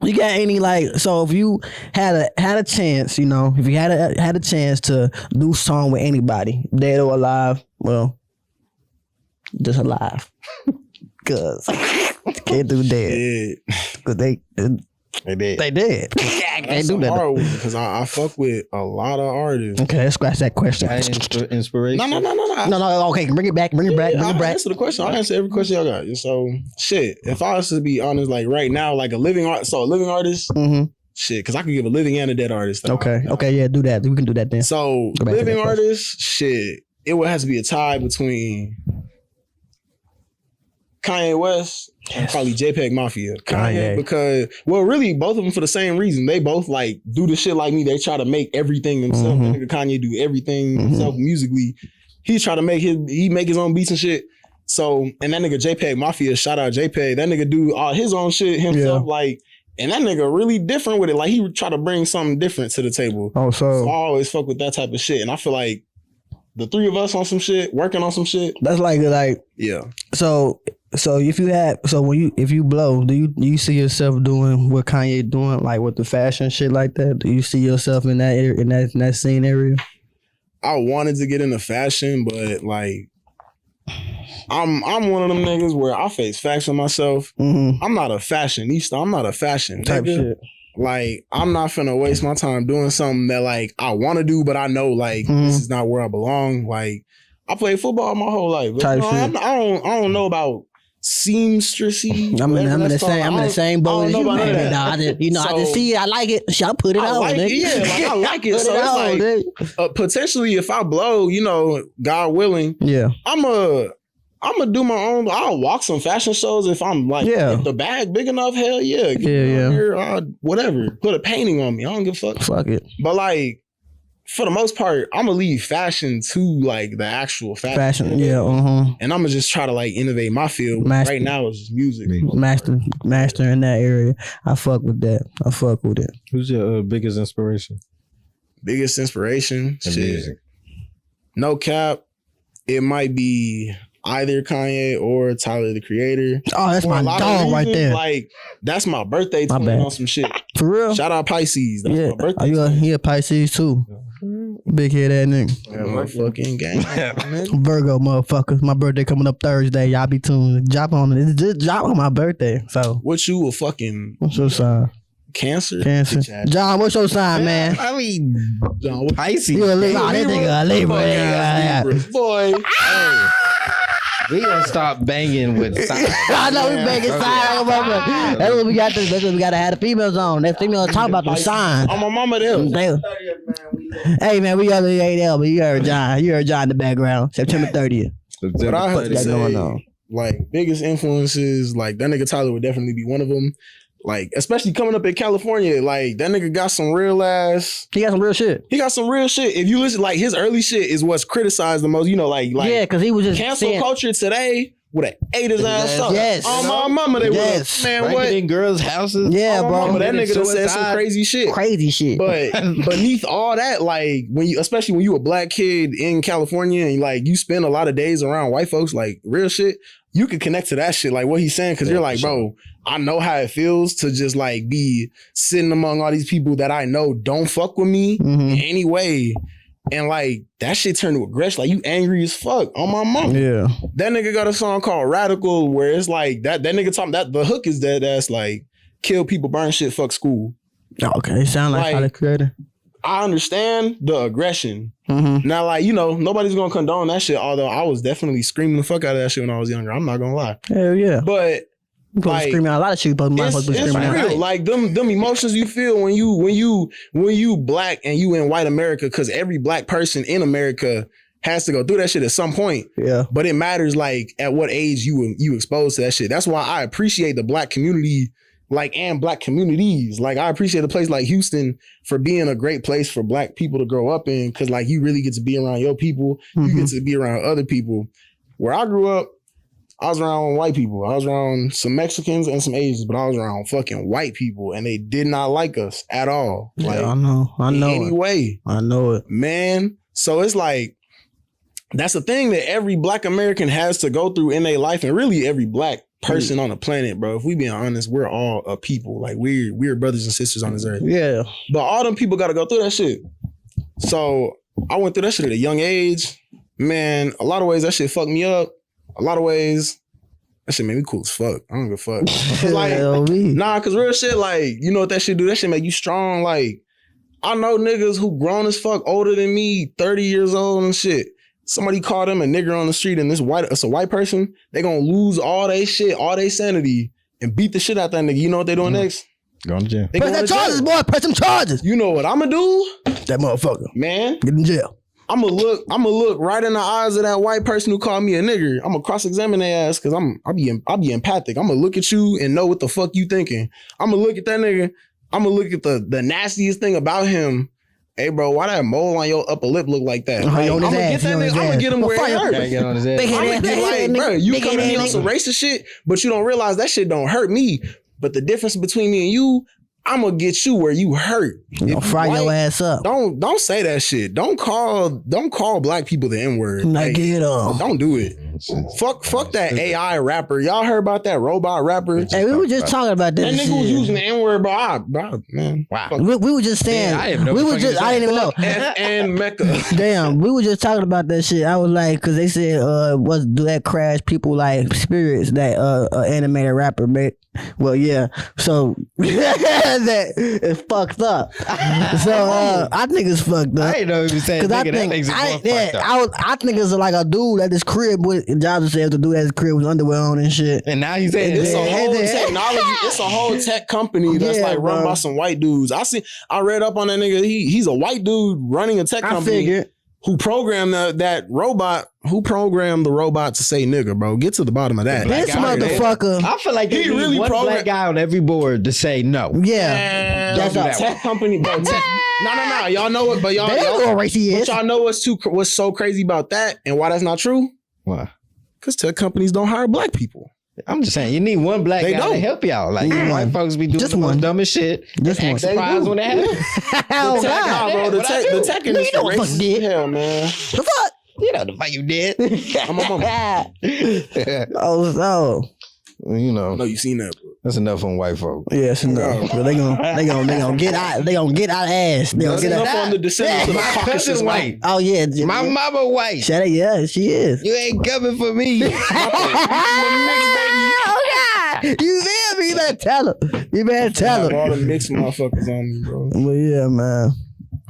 [SPEAKER 2] you got any like? So if you had a chance, you know, if you had a chance to do a song with anybody, dead or alive, well, just alive. Cause can't do dead. Cause they did. They did. They do that
[SPEAKER 4] because I fuck with a lot of artists.
[SPEAKER 2] Okay, let's scratch that question.
[SPEAKER 3] Inspiration.
[SPEAKER 2] No. Okay, bring it back.
[SPEAKER 4] I'll answer the question. I'll answer every question y'all got. So shit. If I was to be honest, like right now, like a living artist, mm-hmm. Shit, because I could give a living and a dead artist.
[SPEAKER 2] Okay, yeah, do that. We can do that then.
[SPEAKER 4] So living artist, shit, it would have to be a tie between Kanye West and probably JPEG Mafia. Kanye, because, well, really, both of them for the same reason. They both, like, do the shit like me. They try to make everything themselves. Mm-hmm. Kanye do everything himself musically. He's trying to make his own beats and shit. So, and that nigga JPEG Mafia, shout out JPEG, that nigga do all his own shit himself, like, and that nigga really different with it. Like, he would try to bring something different to the table.
[SPEAKER 2] Oh,
[SPEAKER 4] so I always fuck with that type of shit. And I feel like the three of us on some shit, working on some shit.
[SPEAKER 2] That's like,
[SPEAKER 4] yeah.
[SPEAKER 2] So if you blow, do you see yourself doing what Kanye doing, like with the fashion shit like that? Do you see yourself in that area, in that scene area?
[SPEAKER 4] I wanted to get into fashion, but like I'm one of them niggas where I face facts with myself. Mm-hmm. I'm not a fashionista. I'm not a fashion
[SPEAKER 2] type
[SPEAKER 4] nigga.
[SPEAKER 2] Shit.
[SPEAKER 4] Like I'm not finna waste my time doing something that like I want to do, but I know like this is not where I belong. Like I played football my whole life. But, you know, I don't know about seamstressy.
[SPEAKER 2] I'm in the same boat as you, man. I just see it. I like it. Shall put it on.
[SPEAKER 4] Like I like it. So it's like potentially, if I blow, you know, God willing, I'm gonna do my own. I'll walk some fashion shows if I'm like, if the bag big enough. Hell yeah, here, whatever. Put a painting on me. I don't give a fuck.
[SPEAKER 2] Fuck it.
[SPEAKER 4] But like, for the most part, I'm gonna leave fashion to like the actual fashion. And I'm gonna just try to like innovate my field. Right now, it's just music.
[SPEAKER 2] Master in that area. I fuck with that. I fuck with it.
[SPEAKER 3] Who's your biggest inspiration?
[SPEAKER 4] Biggest inspiration?
[SPEAKER 3] In music.
[SPEAKER 4] No cap. It might be either Kanye or Tyler the Creator.
[SPEAKER 2] Oh, that's my dog right there.
[SPEAKER 4] Like, that's my birthday twin on some shit.
[SPEAKER 2] For real?
[SPEAKER 4] Shout out Pisces. That's my birthday
[SPEAKER 2] twin. He a Pisces too. Big head ass nigga.
[SPEAKER 4] Yeah, my fucking gang.
[SPEAKER 2] Virgo motherfuckers. My birthday coming up Thursday. Y'all be tuned. Drop on it. Just drop on my birthday. So
[SPEAKER 4] what you a fucking
[SPEAKER 2] what's your sign?
[SPEAKER 4] Cancer.
[SPEAKER 2] John, what's your sign, man?
[SPEAKER 3] I mean,
[SPEAKER 4] John,
[SPEAKER 3] Pisces.
[SPEAKER 2] You a Libra? That nigga a Libra.
[SPEAKER 4] Boy.
[SPEAKER 3] We gonna stop banging with signs.
[SPEAKER 2] I know we making signs. That's what we got to. That's what we got to have the females on. That females talk about the signs.
[SPEAKER 4] On my mama there.
[SPEAKER 2] Hey man, we already ain't there, but you heard John. You heard John in the background. September 30th.
[SPEAKER 4] But I heard
[SPEAKER 2] What's
[SPEAKER 4] say,
[SPEAKER 2] going on?
[SPEAKER 4] like, biggest influences, like, that nigga Tyler would definitely be one of them. Like, especially coming up in California, like, that nigga got some real ass.
[SPEAKER 2] He got some real shit.
[SPEAKER 4] He got some real shit. If you listen, like, his early shit is what's criticized the most. You know, like
[SPEAKER 2] Yeah, because he was just
[SPEAKER 4] cancel
[SPEAKER 2] saying,
[SPEAKER 4] culture today would have ate his ass up.
[SPEAKER 2] Yes.
[SPEAKER 4] On my mama, they
[SPEAKER 2] Yes.
[SPEAKER 4] would. Man,
[SPEAKER 3] Breaking
[SPEAKER 4] what?
[SPEAKER 3] in girls' houses.
[SPEAKER 2] Yeah,
[SPEAKER 4] On my
[SPEAKER 2] bro.
[SPEAKER 4] mama, that nigga done said some
[SPEAKER 3] Suicide.
[SPEAKER 4] crazy shit.
[SPEAKER 2] Crazy shit.
[SPEAKER 4] But beneath all that, like when you, especially when you a black kid in California and like you spend a lot of days around white folks, like real shit, you can connect to that shit, like what he's saying, because you're like, bro, I know how it feels to just like be sitting among all these people that I know don't fuck with me in any way. And like that shit turned to aggression. Like you angry as fuck on my mama.
[SPEAKER 2] Yeah.
[SPEAKER 4] That nigga got a song called Radical where it's like that nigga talking that the hook is that's like kill people, burn shit, fuck school.
[SPEAKER 2] Okay, sound like Tyler Creator.
[SPEAKER 4] I understand the aggression. Now, like, you know, nobody's gonna condone that shit, although I was definitely screaming the fuck out of that shit when I was younger. I'm not gonna lie.
[SPEAKER 2] Hell yeah.
[SPEAKER 4] But like,
[SPEAKER 2] screaming out a lot of shit, but
[SPEAKER 4] it's
[SPEAKER 2] screaming out.
[SPEAKER 4] real. Like them emotions you feel when you black and you in white America, because every black person in America has to go through that shit at some point.
[SPEAKER 2] Yeah.
[SPEAKER 4] But it matters like at what age you exposed to that shit. That's why I appreciate the black community, like, and black communities. Like, I appreciate a place like Houston for being a great place for black people to grow up in, because like you really get to be around your people. You get to be around other people. Where I grew up, I was around white people. I was around some Mexicans and some Asians, but I was around fucking white people, and they did not like us at all. Like,
[SPEAKER 2] Yeah, I know
[SPEAKER 4] in any
[SPEAKER 2] it.
[SPEAKER 4] way.
[SPEAKER 2] I know it.
[SPEAKER 4] Man. So it's like, that's the thing that every black American has to go through in their life, and really every black person on the planet, bro. If we being honest, we're all a people. Like we're brothers and sisters on this earth.
[SPEAKER 2] Yeah.
[SPEAKER 4] But all them people got to go through that shit. So I went through that shit at a young age. Man, a lot of ways that shit fucked me up. A lot of ways that shit made me cool as fuck. I don't give a fuck. 'Cause like, nah, cause real shit, like, you know what that shit do? That shit make you strong. Like, I know niggas who grown as fuck, older than me, 30 years old and shit. Somebody call them a nigger on the street and it's a white person, they gonna lose all they shit, all they sanity, and beat the shit out that nigga. You know what they doing next?
[SPEAKER 3] Go to jail.
[SPEAKER 4] They
[SPEAKER 2] Press
[SPEAKER 4] going
[SPEAKER 2] that
[SPEAKER 4] to jail.
[SPEAKER 2] charges, boy. Press them charges.
[SPEAKER 4] You know what I'ma do?
[SPEAKER 2] That motherfucker.
[SPEAKER 4] Man,
[SPEAKER 2] Get in jail.
[SPEAKER 4] I'ma look right in the eyes of that white person who called me a nigger. I'ma cross-examine their ass, because I'll be empathic. I'ma look at you and know what the fuck you thinking. I'ma look at that nigga. I'ma look at the nastiest thing about him. Hey, bro, why that mole on your upper lip look like that? Like, I'm gonna get that nigga. I'm gonna get him where it hurt.
[SPEAKER 3] Gotta get on his ass.
[SPEAKER 2] Big
[SPEAKER 4] I'm
[SPEAKER 2] head
[SPEAKER 4] gonna
[SPEAKER 2] ass
[SPEAKER 4] get
[SPEAKER 2] nigga.
[SPEAKER 4] like, bro, you
[SPEAKER 2] Big
[SPEAKER 4] come to
[SPEAKER 2] head
[SPEAKER 4] me on
[SPEAKER 2] ass
[SPEAKER 4] some
[SPEAKER 2] nigga.
[SPEAKER 4] racist shit, but you don't realize that shit don't hurt me. But the difference between me and you, I'm gonna get you where you hurt. If you
[SPEAKER 2] Fry your
[SPEAKER 4] white,
[SPEAKER 2] ass up.
[SPEAKER 4] Don't say that shit. Don't call black people the N-word.
[SPEAKER 2] Like, get up.
[SPEAKER 4] Don't do it. Fuck that AI rapper. Y'all heard about that robot rapper?
[SPEAKER 2] Hey, we were just talking about
[SPEAKER 4] That
[SPEAKER 2] this.
[SPEAKER 4] nigga was
[SPEAKER 2] shit.
[SPEAKER 4] using the N-word, bro. Man.
[SPEAKER 3] Wow.
[SPEAKER 4] Fuck
[SPEAKER 2] We were just saying.
[SPEAKER 3] Yeah, I didn't know
[SPEAKER 2] we
[SPEAKER 3] what
[SPEAKER 2] were
[SPEAKER 3] the fuck
[SPEAKER 2] just.
[SPEAKER 3] you
[SPEAKER 2] I didn't even know.
[SPEAKER 4] F and Mecca.
[SPEAKER 2] Damn, we were just talking about that shit. I was like, because they said, do that crash people like spirits that animated rapper made? Well, yeah. So that is fucked up. So I think it's fucked up.
[SPEAKER 3] I didn't know he was saying
[SPEAKER 2] Cause I
[SPEAKER 3] nigga, that
[SPEAKER 2] think
[SPEAKER 3] makes it more fucked up.
[SPEAKER 2] I think it's like a dude at his crib with Jobs said to do at his crib with underwear on and shit.
[SPEAKER 3] And now he's saying
[SPEAKER 4] It's a
[SPEAKER 3] this.
[SPEAKER 4] whole technology. It's a whole tech company that's
[SPEAKER 2] Yeah,
[SPEAKER 4] like run
[SPEAKER 2] bro.
[SPEAKER 4] by some white dudes. I read up on that nigga. He's a white dude running a tech
[SPEAKER 2] I
[SPEAKER 4] company
[SPEAKER 2] figured.
[SPEAKER 4] who programmed that robot. Who programmed the robot to say nigga, bro? Get to the bottom of that.
[SPEAKER 3] Black
[SPEAKER 2] This
[SPEAKER 3] guy,
[SPEAKER 2] motherfucker.
[SPEAKER 3] I feel like
[SPEAKER 4] He
[SPEAKER 3] he
[SPEAKER 4] really
[SPEAKER 3] really one
[SPEAKER 4] programmed-
[SPEAKER 3] black guy on every board to say no.
[SPEAKER 2] Yeah.
[SPEAKER 4] Man,
[SPEAKER 2] That's
[SPEAKER 4] that's
[SPEAKER 2] a
[SPEAKER 4] a tech company, bro. No. Y'all know it, but y'all,
[SPEAKER 2] They don't know what race he
[SPEAKER 4] but
[SPEAKER 2] is.
[SPEAKER 4] y'all know what's so crazy about that and why that's not true?
[SPEAKER 3] Why?
[SPEAKER 4] Because tech companies don't hire black people.
[SPEAKER 3] I'm just saying, you need one black
[SPEAKER 4] They
[SPEAKER 3] guy
[SPEAKER 4] don't.
[SPEAKER 3] to help y'all. Like,
[SPEAKER 2] Yeah.
[SPEAKER 3] white folks be doing
[SPEAKER 2] Just
[SPEAKER 3] the most
[SPEAKER 2] one.
[SPEAKER 3] dumbest shit.
[SPEAKER 2] Just
[SPEAKER 3] and
[SPEAKER 2] one.
[SPEAKER 3] act surprised when it happens.
[SPEAKER 2] Oh,
[SPEAKER 4] The tech,
[SPEAKER 2] God.
[SPEAKER 4] nah, bro. The
[SPEAKER 3] What I
[SPEAKER 4] tech,
[SPEAKER 3] do?
[SPEAKER 4] the tech
[SPEAKER 2] You know
[SPEAKER 4] industry
[SPEAKER 2] what the fuck
[SPEAKER 4] racist
[SPEAKER 2] you
[SPEAKER 4] as
[SPEAKER 2] did.
[SPEAKER 4] hell, man.
[SPEAKER 2] The fuck?
[SPEAKER 3] You know the fuck you did.
[SPEAKER 4] I'm a mama.
[SPEAKER 2] Oh, so.
[SPEAKER 3] You know,
[SPEAKER 4] No, you seen that, bro.
[SPEAKER 3] that's enough on white folk.
[SPEAKER 2] Yes, no. But they gonna get out. They gonna get out ass. They gonna
[SPEAKER 4] That's
[SPEAKER 2] get
[SPEAKER 4] enough
[SPEAKER 2] out.
[SPEAKER 4] on the descendants of the
[SPEAKER 3] My
[SPEAKER 4] Caucasus
[SPEAKER 3] cousin
[SPEAKER 4] white.
[SPEAKER 3] white.
[SPEAKER 2] Oh yeah,
[SPEAKER 3] My mama white.
[SPEAKER 2] Shut up. Yeah, she is.
[SPEAKER 3] You ain't coming for me.
[SPEAKER 2] Oh God! You feel me? You better tell her. You better
[SPEAKER 4] I
[SPEAKER 2] tell
[SPEAKER 4] have
[SPEAKER 2] her.
[SPEAKER 4] all the mixed motherfuckers on me, bro.
[SPEAKER 2] But yeah, man.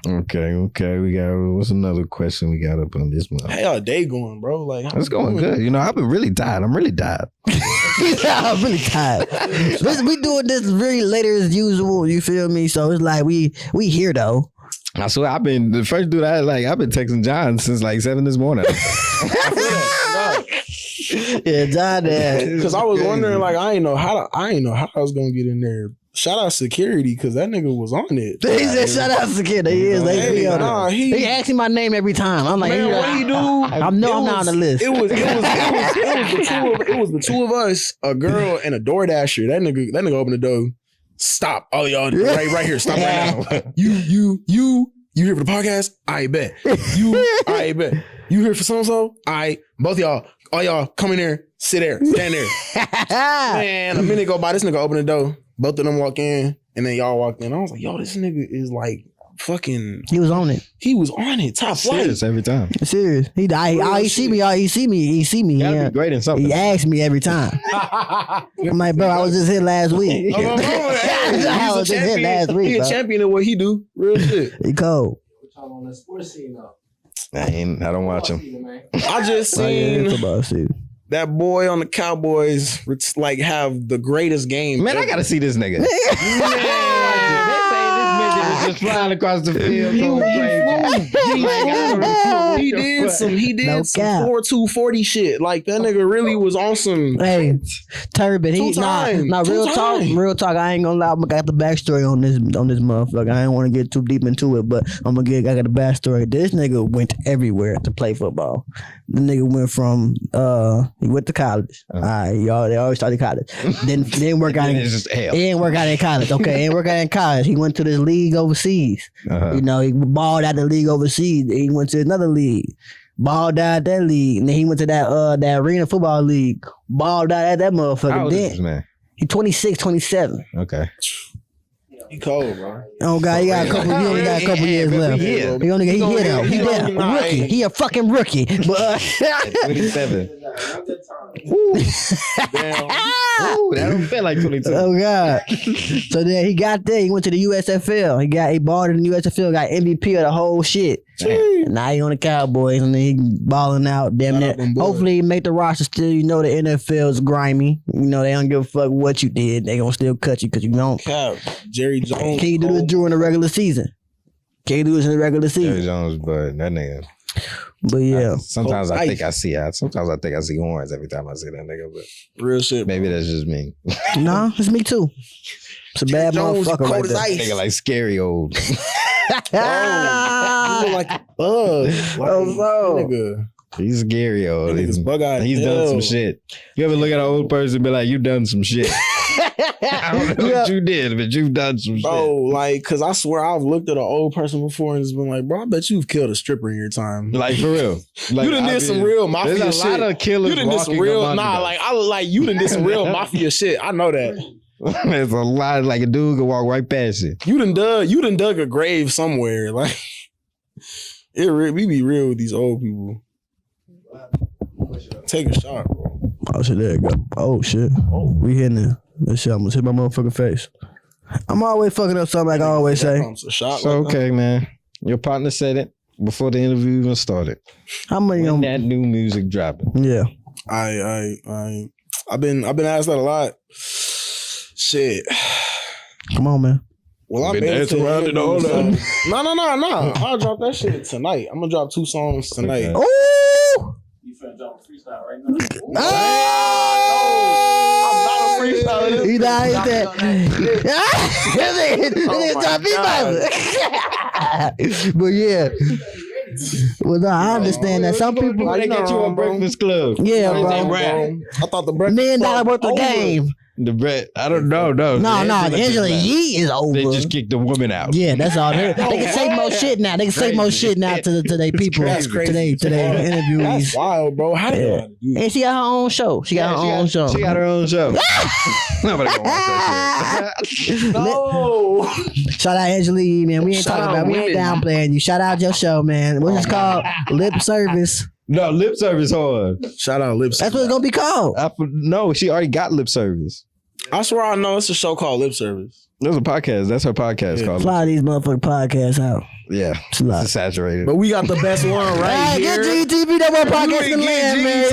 [SPEAKER 3] Okay. We got what's another question we got up on this one?
[SPEAKER 4] How y'all day going, bro? Like, how
[SPEAKER 3] It's going good. You know, I've been really tired. I'm really tired.
[SPEAKER 2] I'm really tired. We doing this really later as usual. You feel me? So it's like we here though.
[SPEAKER 3] I swear, I've been the first dude. I've been texting John since like 7 this morning.
[SPEAKER 2] Yeah, John.
[SPEAKER 4] Because I was wondering, like, I ain't know how I was gonna get in there. Shout out security because that nigga was on it.
[SPEAKER 2] He said, "Shout out security." He is. He asks me my name every time. I'm like,
[SPEAKER 4] Man, what he do?
[SPEAKER 2] I'm not on the list.
[SPEAKER 4] It was the two of us, a girl and a DoorDasher. That nigga opened the door. Stop, all y'all, right here. Stop right now. You here for the podcast? I bet. I bet. You here for so? Both y'all, all y'all, come in there, sit there, stand there. Man, a minute go by, this nigga open the door. Both of them walk in, and then y'all walked in. I was like, yo, this nigga is like fucking.
[SPEAKER 2] He was on it.
[SPEAKER 4] He was on it. Top flight.
[SPEAKER 3] Serious every time.
[SPEAKER 2] Serious. He see me. He see me.
[SPEAKER 3] Gotta be great in something.
[SPEAKER 2] He asks me every time. I'm like, bro, I was just here last week. I was just here last week.
[SPEAKER 4] He a champion at what he do. Real shit.
[SPEAKER 2] He cold.
[SPEAKER 5] On the sports scene though.
[SPEAKER 3] I don't watch him.
[SPEAKER 4] I just seen
[SPEAKER 2] Football season.
[SPEAKER 4] that boy on the Cowboys like have the greatest game.
[SPEAKER 3] Man, I gotta see this nigga. Just flying across the field.
[SPEAKER 4] He did some 4-2 40 shit. Like that nigga really was on some.
[SPEAKER 2] Hey, Turbid. He real talk. I ain't gonna lie. I got the backstory on this motherfucker. I ain't want to get too deep into it, but I got the backstory. This nigga went everywhere to play football. The nigga went from he went to college. All right, they always started college. Then work out. He didn't work out in college. Okay, he didn't work out in college. He went to this league overseas. You know, he balled out the league overseas. Then he went to another league. Balled out that league. And then he went to that arena football league. Balled out at that motherfucker.
[SPEAKER 3] How old is this man?
[SPEAKER 2] He 26, 27.
[SPEAKER 3] Okay.
[SPEAKER 4] He cold, bro.
[SPEAKER 2] Oh God, he got a couple years left. He hit out. He a rookie. He a fucking rookie. But
[SPEAKER 3] 27. That don't feel like 22.
[SPEAKER 2] Oh God. So then he got there. He went to the USFL. He balled in the USFL. Got MVP of the whole shit. And now he on the Cowboys and then he balling out. Damn near. Hopefully he make the roster still. You know the NFL's grimy. You know they don't give a fuck what you did. They gonna still cut you because you don't.
[SPEAKER 4] Jerry Jones.
[SPEAKER 2] Can you do this during the regular season? Can you do this in the regular season?
[SPEAKER 3] Jerry Jones, but that nigga.
[SPEAKER 2] But yeah.
[SPEAKER 3] Sometimes I think I see horns every time I see that nigga, but
[SPEAKER 4] Real shit.
[SPEAKER 3] maybe that's just me.
[SPEAKER 2] No, it's me too. It's a bad
[SPEAKER 4] Jones,
[SPEAKER 2] motherfucker
[SPEAKER 4] cold
[SPEAKER 2] right
[SPEAKER 4] as
[SPEAKER 2] there.
[SPEAKER 4] ice.
[SPEAKER 3] Nigga like scary old.
[SPEAKER 4] You look like a bug. Nigga.
[SPEAKER 3] He's scary old.
[SPEAKER 4] Nigga's bug-eyed
[SPEAKER 3] He's done
[SPEAKER 4] hell.
[SPEAKER 3] some shit. You ever look at an old person and be like, you done some shit. I don't know what you did, but you've done some shit.
[SPEAKER 4] Bro, like, cause I swear I've looked at an old person before and just been like, bro, I bet you've killed a stripper in your time.
[SPEAKER 3] Like for real. Like,
[SPEAKER 4] You done did some real mafia shit.
[SPEAKER 3] There's a lot of killers.
[SPEAKER 4] You done did some real, you done did some real mafia shit. I know that.
[SPEAKER 3] There's a lot. Like a dude could walk right past you.
[SPEAKER 4] You done dug a grave somewhere. Like, we be real with these old people. Take a shot, bro.
[SPEAKER 2] Oh shit, there you go. Oh shit. We hitting it. This shit almost hit my motherfucking face. I'm always fucking up something like I always say.
[SPEAKER 4] A shot.
[SPEAKER 3] So okay, man. Your partner said it before the interview even started.
[SPEAKER 2] How many
[SPEAKER 3] When that new music dropping?
[SPEAKER 2] Yeah.
[SPEAKER 4] I've been asked that a lot. Shit.
[SPEAKER 2] Come on, man.
[SPEAKER 4] Well, I've been
[SPEAKER 3] dancing around it all
[SPEAKER 4] No. I'll drop that shit tonight. I'm gonna drop 2 songs tonight.
[SPEAKER 3] Okay.
[SPEAKER 2] Oh!
[SPEAKER 5] You finna drop a freestyle right now.
[SPEAKER 4] I'm not a freestyler.
[SPEAKER 2] He died that. But yeah. Well, no, I understand that some people.
[SPEAKER 3] They get you a Breakfast Club.
[SPEAKER 2] Yeah,
[SPEAKER 3] They
[SPEAKER 2] bro.
[SPEAKER 3] rap.
[SPEAKER 4] I thought the
[SPEAKER 2] $1 million worth of game.
[SPEAKER 3] The bread. I don't know. No,
[SPEAKER 2] Angela Yee is over.
[SPEAKER 3] They just kicked the woman out.
[SPEAKER 2] Yeah, that's all. They can say more shit now. They can say more shit now to their people.
[SPEAKER 4] That's crazy.
[SPEAKER 2] To their interviews.
[SPEAKER 4] That's wild, bro. How did
[SPEAKER 2] Yeah. And she got her own show. She got her own show.
[SPEAKER 3] She got her own show. Nobody gonna watch that shit.
[SPEAKER 4] No.
[SPEAKER 2] Shout out Angela Yee, man. We ain't
[SPEAKER 4] Shout
[SPEAKER 2] talking
[SPEAKER 4] out
[SPEAKER 2] about. We ain't
[SPEAKER 4] women.
[SPEAKER 2] downplaying you. Shout out your show, man. What's it called? Lip Service.
[SPEAKER 3] No, lip service hard.
[SPEAKER 4] Shout out Lips.
[SPEAKER 2] That's what it's gonna be called.
[SPEAKER 3] No, she already got lip service.
[SPEAKER 4] I swear I know it's a show called Lip Service.
[SPEAKER 3] There's a podcast. That's her podcast called.
[SPEAKER 2] Fly these motherfucking podcasts out.
[SPEAKER 3] Yeah,
[SPEAKER 2] Slide.
[SPEAKER 3] it's saturated.
[SPEAKER 4] But we got the best one right
[SPEAKER 2] Hey,
[SPEAKER 4] here.
[SPEAKER 2] get GTV, that one podcast in the land, man.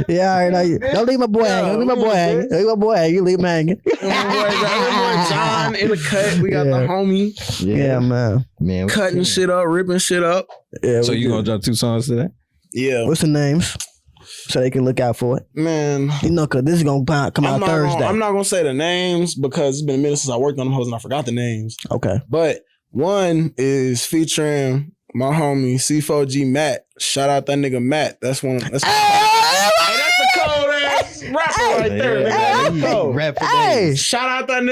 [SPEAKER 2] Yeah, all right. Don't leave my boy hanging. Don't leave my boy hanging. Don't leave my boy hanging. You leave him hanging.
[SPEAKER 4] My boy John in the cut. We got the homie
[SPEAKER 2] Yeah, man.
[SPEAKER 4] cutting shit up, ripping shit up.
[SPEAKER 2] Yeah,
[SPEAKER 3] So
[SPEAKER 2] we
[SPEAKER 3] you
[SPEAKER 2] do.
[SPEAKER 3] gonna drop 2 songs today?
[SPEAKER 4] Yeah,
[SPEAKER 2] What's the names? So they can look out for it.
[SPEAKER 4] man.
[SPEAKER 2] You know, cause this is gonna come out Thursday.
[SPEAKER 4] I'm not gonna say the names because it's been a minute since I worked on them hoes and I forgot the names.
[SPEAKER 2] Okay.
[SPEAKER 4] But one is featuring my homie C4G Matt. Shout out that nigga Matt. That's one. That's a cold ass rapper right there. Nigga. That's cold.
[SPEAKER 2] Hey.
[SPEAKER 4] Shout out that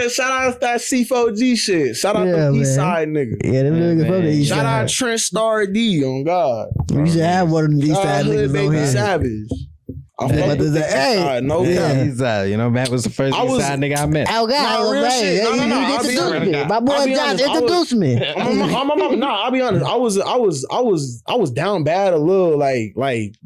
[SPEAKER 4] C4G shit. Shout out
[SPEAKER 2] Yeah,
[SPEAKER 4] the East
[SPEAKER 2] man.
[SPEAKER 4] Side nigga.
[SPEAKER 2] Yeah, them niggas from the East
[SPEAKER 4] Shout out
[SPEAKER 2] Side.
[SPEAKER 4] Trent Star D on God.
[SPEAKER 2] We should have one of these
[SPEAKER 4] Shout out
[SPEAKER 2] side
[SPEAKER 4] Hood
[SPEAKER 2] niggas
[SPEAKER 4] Baby
[SPEAKER 2] on here.
[SPEAKER 4] Savage. I
[SPEAKER 2] Yeah,
[SPEAKER 4] fuck
[SPEAKER 2] but
[SPEAKER 4] with
[SPEAKER 2] there's
[SPEAKER 4] the
[SPEAKER 2] a-
[SPEAKER 4] East
[SPEAKER 2] hey.
[SPEAKER 4] Side, no
[SPEAKER 2] Yeah.
[SPEAKER 4] cap.
[SPEAKER 3] He's you know, Matt was the first
[SPEAKER 4] I was-
[SPEAKER 3] East Side nigga I met.
[SPEAKER 2] Oh God,
[SPEAKER 4] Nah, real
[SPEAKER 2] man.
[SPEAKER 4] shit. No,
[SPEAKER 2] He
[SPEAKER 4] I'll be
[SPEAKER 2] introduced
[SPEAKER 4] honest.
[SPEAKER 2] me. My boy
[SPEAKER 4] I'll be
[SPEAKER 2] Josh
[SPEAKER 4] honest.
[SPEAKER 2] introduced me.
[SPEAKER 4] I'll be honest. I was down bad a little like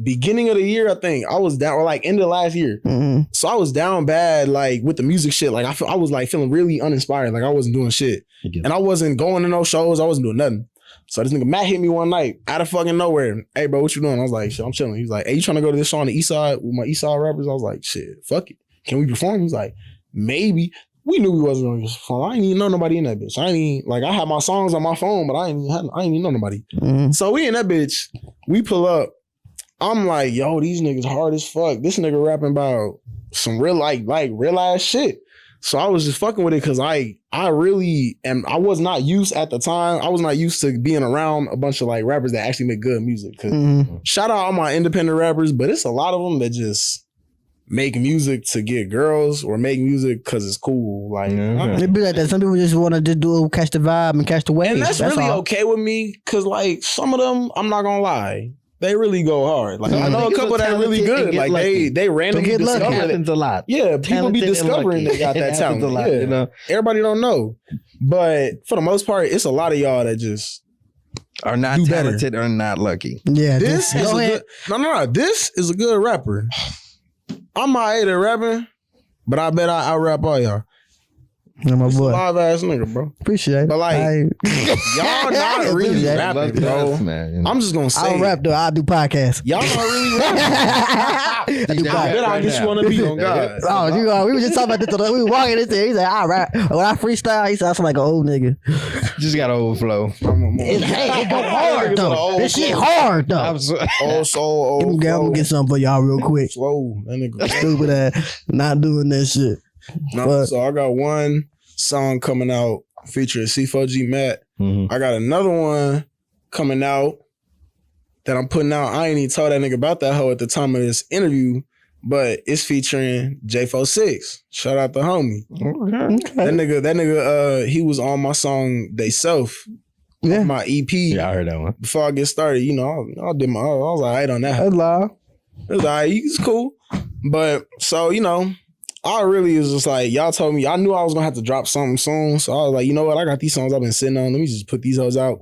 [SPEAKER 4] beginning of the year. I think I was down or like end of last year.
[SPEAKER 2] Mhm.
[SPEAKER 4] So I was down bad like with the music shit. Like I was like feeling really uninspired. Like I wasn't doing shit, and I wasn't going to no shows. I wasn't doing nothing. So this nigga Matt hit me one night out of fucking nowhere. Hey bro, what you doing? I was like, shit, I'm chilling. He was like, hey, you trying to go to this show on the East Side with my East Side rappers? I was like, shit, fuck it. Can we perform? He was like, maybe. We knew we wasn't going to perform. I ain't even know nobody in that bitch. I had my songs on my phone, but I ain't even know nobody.
[SPEAKER 2] Mhm.
[SPEAKER 4] So we in that bitch. We pull up. I'm like, yo, these niggas hard as fuck. This nigga rapping about some real like real ass shit. So I was just fucking with it because I really am. I was not used at the time. I was not used to being around a bunch of like rappers that actually make good music. 'Cause
[SPEAKER 2] Mhm.
[SPEAKER 4] shout out all my independent rappers, but it's a lot of them that just make music to get girls or make music because it's cool. Like,
[SPEAKER 2] It be like that. Some people just want to just do catch the vibe and catch the wave.
[SPEAKER 4] and that's really
[SPEAKER 2] all.
[SPEAKER 4] okay with me because like some of them, I'm not gonna lie, they really go hard. Like I know a
[SPEAKER 3] Niggas
[SPEAKER 4] couple
[SPEAKER 3] are
[SPEAKER 4] that are really
[SPEAKER 3] talented and
[SPEAKER 4] good.
[SPEAKER 3] get
[SPEAKER 4] Like
[SPEAKER 3] lucky.
[SPEAKER 4] they randomly
[SPEAKER 2] get lucky.
[SPEAKER 4] discover it.
[SPEAKER 3] happens a lot.
[SPEAKER 4] Yeah, people be
[SPEAKER 3] Talented and
[SPEAKER 4] discovering
[SPEAKER 3] lucky.
[SPEAKER 4] they got
[SPEAKER 3] It
[SPEAKER 4] that
[SPEAKER 3] happens
[SPEAKER 4] talent.
[SPEAKER 3] a lot,
[SPEAKER 4] Yeah.
[SPEAKER 3] you know?
[SPEAKER 4] Everybody don't know, but for the most part, it's a lot of y'all that just
[SPEAKER 3] Are not
[SPEAKER 4] Do better.
[SPEAKER 3] talented or not lucky.
[SPEAKER 2] Yeah.
[SPEAKER 4] this is
[SPEAKER 2] go
[SPEAKER 4] a
[SPEAKER 2] ahead.
[SPEAKER 4] good. No. This is a good rapper. I'm alright at rapping, but I bet I rap all y'all.
[SPEAKER 2] Yeah, my boy.
[SPEAKER 4] Live ass nigga, bro.
[SPEAKER 2] Appreciate it.
[SPEAKER 4] But, like, Y'all not really
[SPEAKER 2] Appreciate it.
[SPEAKER 4] rapping, bro.
[SPEAKER 3] Man, you know.
[SPEAKER 4] I'm just gonna
[SPEAKER 2] I
[SPEAKER 4] say,
[SPEAKER 2] don't rap though. I do podcasts.
[SPEAKER 4] y'all not really rapping.
[SPEAKER 2] I do
[SPEAKER 4] I bet
[SPEAKER 2] podcasts.
[SPEAKER 4] I'll get you on the beat on God.
[SPEAKER 2] Oh, we were just talking about this. We were walking this thing. He said, "I rap." When I freestyle, he sounds like an old nigga.
[SPEAKER 3] just got to overflow.
[SPEAKER 2] It go hard though. This shit hard though.
[SPEAKER 4] Old soul, old
[SPEAKER 2] I'm
[SPEAKER 4] flow.
[SPEAKER 2] gonna get something for y'all real quick.
[SPEAKER 4] Slow. That nigga.
[SPEAKER 2] Stupid ass, not doing that shit.
[SPEAKER 4] No,
[SPEAKER 2] But-
[SPEAKER 4] so I got one song coming out featuring C4G Matt. I got another one coming out that I'm putting out. I ain't even told that nigga about that hoe at the time of this interview, but it's featuring J46. Shout out the homie. That nigga, he was on my song They Self,
[SPEAKER 2] Yeah,
[SPEAKER 4] my EP.
[SPEAKER 3] Yeah, I heard that one.
[SPEAKER 4] Before I get started, you know, I did my, I was like, alright on that.
[SPEAKER 2] that's law.
[SPEAKER 4] It was alright, it's cool. But so, you know, I really was just like, y'all told me, I knew I was gonna have to drop something soon. So I was like, you know what? I got these songs I've been sitting on. Let me just put these hoes out.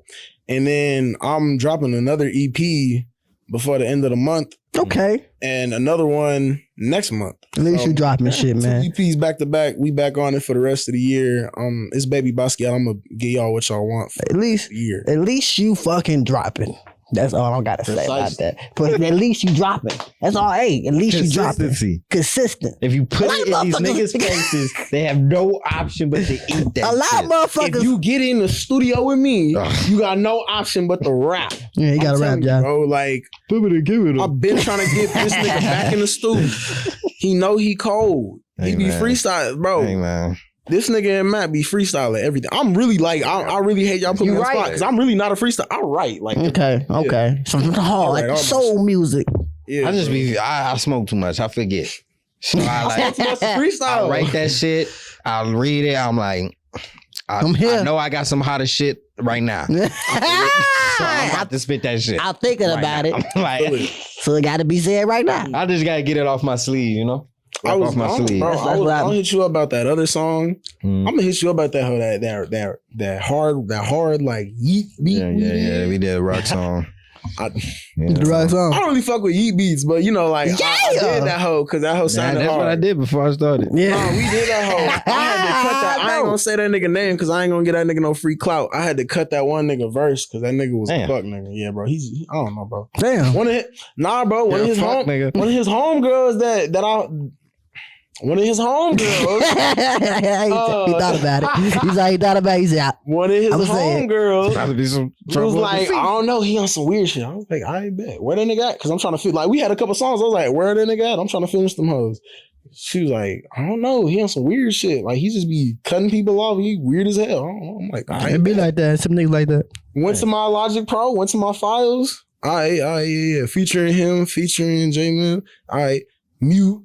[SPEAKER 4] And then I'm dropping another EP before the end of the month
[SPEAKER 2] Okay,
[SPEAKER 4] and another one next month.
[SPEAKER 2] at least you dropping shit, man.
[SPEAKER 4] Two EPs back to back. We back on it for the rest of the year. It's Babyybasquiat. I'm gonna get y'all what y'all want for
[SPEAKER 2] At least,
[SPEAKER 4] the year.
[SPEAKER 2] at least you fucking dropping. That's all I gotta say about that. But at least you dropping. That's all. Hey, at least you dropping.
[SPEAKER 3] Consistency.
[SPEAKER 2] Consistent.
[SPEAKER 3] If you put
[SPEAKER 2] A lot
[SPEAKER 3] it in these
[SPEAKER 2] of
[SPEAKER 3] niggas'
[SPEAKER 2] motherfuckers-
[SPEAKER 3] faces, they have no option but to eat that
[SPEAKER 2] A lot
[SPEAKER 3] shit.
[SPEAKER 2] of motherfuckers.
[SPEAKER 4] If you get in the studio with me,
[SPEAKER 3] Ugh.
[SPEAKER 4] you got no option but to rap.
[SPEAKER 2] Yeah, you gotta
[SPEAKER 4] I'm
[SPEAKER 2] rap,
[SPEAKER 4] telling you,
[SPEAKER 2] John.
[SPEAKER 4] bro. Like, I've been trying to get this nigga back in the stew. He know he cold. He
[SPEAKER 3] Hey,
[SPEAKER 4] be
[SPEAKER 3] man.
[SPEAKER 4] freestyling, bro.
[SPEAKER 3] Hey, man.
[SPEAKER 4] This nigga and Matt be freestyling everything. I'm really like, I really hate y'all put me
[SPEAKER 3] You
[SPEAKER 4] on the
[SPEAKER 3] right.
[SPEAKER 4] spot because I'm really not a freestyle. I write like,
[SPEAKER 2] Okay, okay. Something hard,
[SPEAKER 4] All right,
[SPEAKER 2] like
[SPEAKER 4] all
[SPEAKER 2] soul music.
[SPEAKER 4] yeah.
[SPEAKER 3] I just
[SPEAKER 4] bro.
[SPEAKER 3] be, I smoke too much. I forget. So I like,
[SPEAKER 4] Too much freestyle.
[SPEAKER 3] I write that shit. I read it. I'm like,
[SPEAKER 2] I'm here.
[SPEAKER 3] I know I got some hotter shit right now. So I'm about to spit that shit.
[SPEAKER 2] I'm thinking
[SPEAKER 3] right
[SPEAKER 2] about
[SPEAKER 3] now.
[SPEAKER 2] it,
[SPEAKER 3] I'm like,
[SPEAKER 2] so it gotta be said right now.
[SPEAKER 3] I just gotta get it off my sleeve, you know? Off my sleeve.
[SPEAKER 4] Bro,
[SPEAKER 2] That's
[SPEAKER 4] I
[SPEAKER 2] what
[SPEAKER 4] I'll hit you up about that other song.
[SPEAKER 3] Mm.
[SPEAKER 4] I'm gonna hit you up about that hoe that hard like yeet beat.
[SPEAKER 3] Yeah. We did a rock song.
[SPEAKER 2] The right
[SPEAKER 4] I
[SPEAKER 2] song.
[SPEAKER 4] don't really fuck with Yeet Beats, but you know, like I did that hoe because that hoe
[SPEAKER 3] Nah,
[SPEAKER 4] sounded
[SPEAKER 3] that's
[SPEAKER 4] hard.
[SPEAKER 3] what I did before I started.
[SPEAKER 2] Yeah.
[SPEAKER 4] No, we did that hoe. I had to cut that. I ain't gonna say that nigga name because I ain't gonna get that nigga no free clout. I had to cut that one nigga verse because that nigga was a
[SPEAKER 3] Damn.
[SPEAKER 4] fuck nigga. Yeah, bro. I don't know, bro.
[SPEAKER 2] Damn.
[SPEAKER 4] One of his
[SPEAKER 3] Nigga.
[SPEAKER 4] one of his homegirls that I. One of his homegirls.
[SPEAKER 2] he thought about it. He's like, he thought about it. He said,
[SPEAKER 4] One of his
[SPEAKER 2] I'ma say it.
[SPEAKER 4] homegirls
[SPEAKER 3] About to be some
[SPEAKER 4] was
[SPEAKER 3] trouble.
[SPEAKER 4] like, I don't know, he on some weird shit. I was like, I bet. Where that nigga at? Because I'm trying to feel like we had a couple songs. I was like, where that nigga at? I'm trying to finish them hoes. She was like, I don't know. He on some weird shit. Like he just be cutting people off. He weird as hell. I don't know. I'm like,
[SPEAKER 2] it be like that. Some niggas like that.
[SPEAKER 4] Went to my Logic Pro. Went to my files. All right, yeah. Featuring him. Featuring J-Man. All right, mute.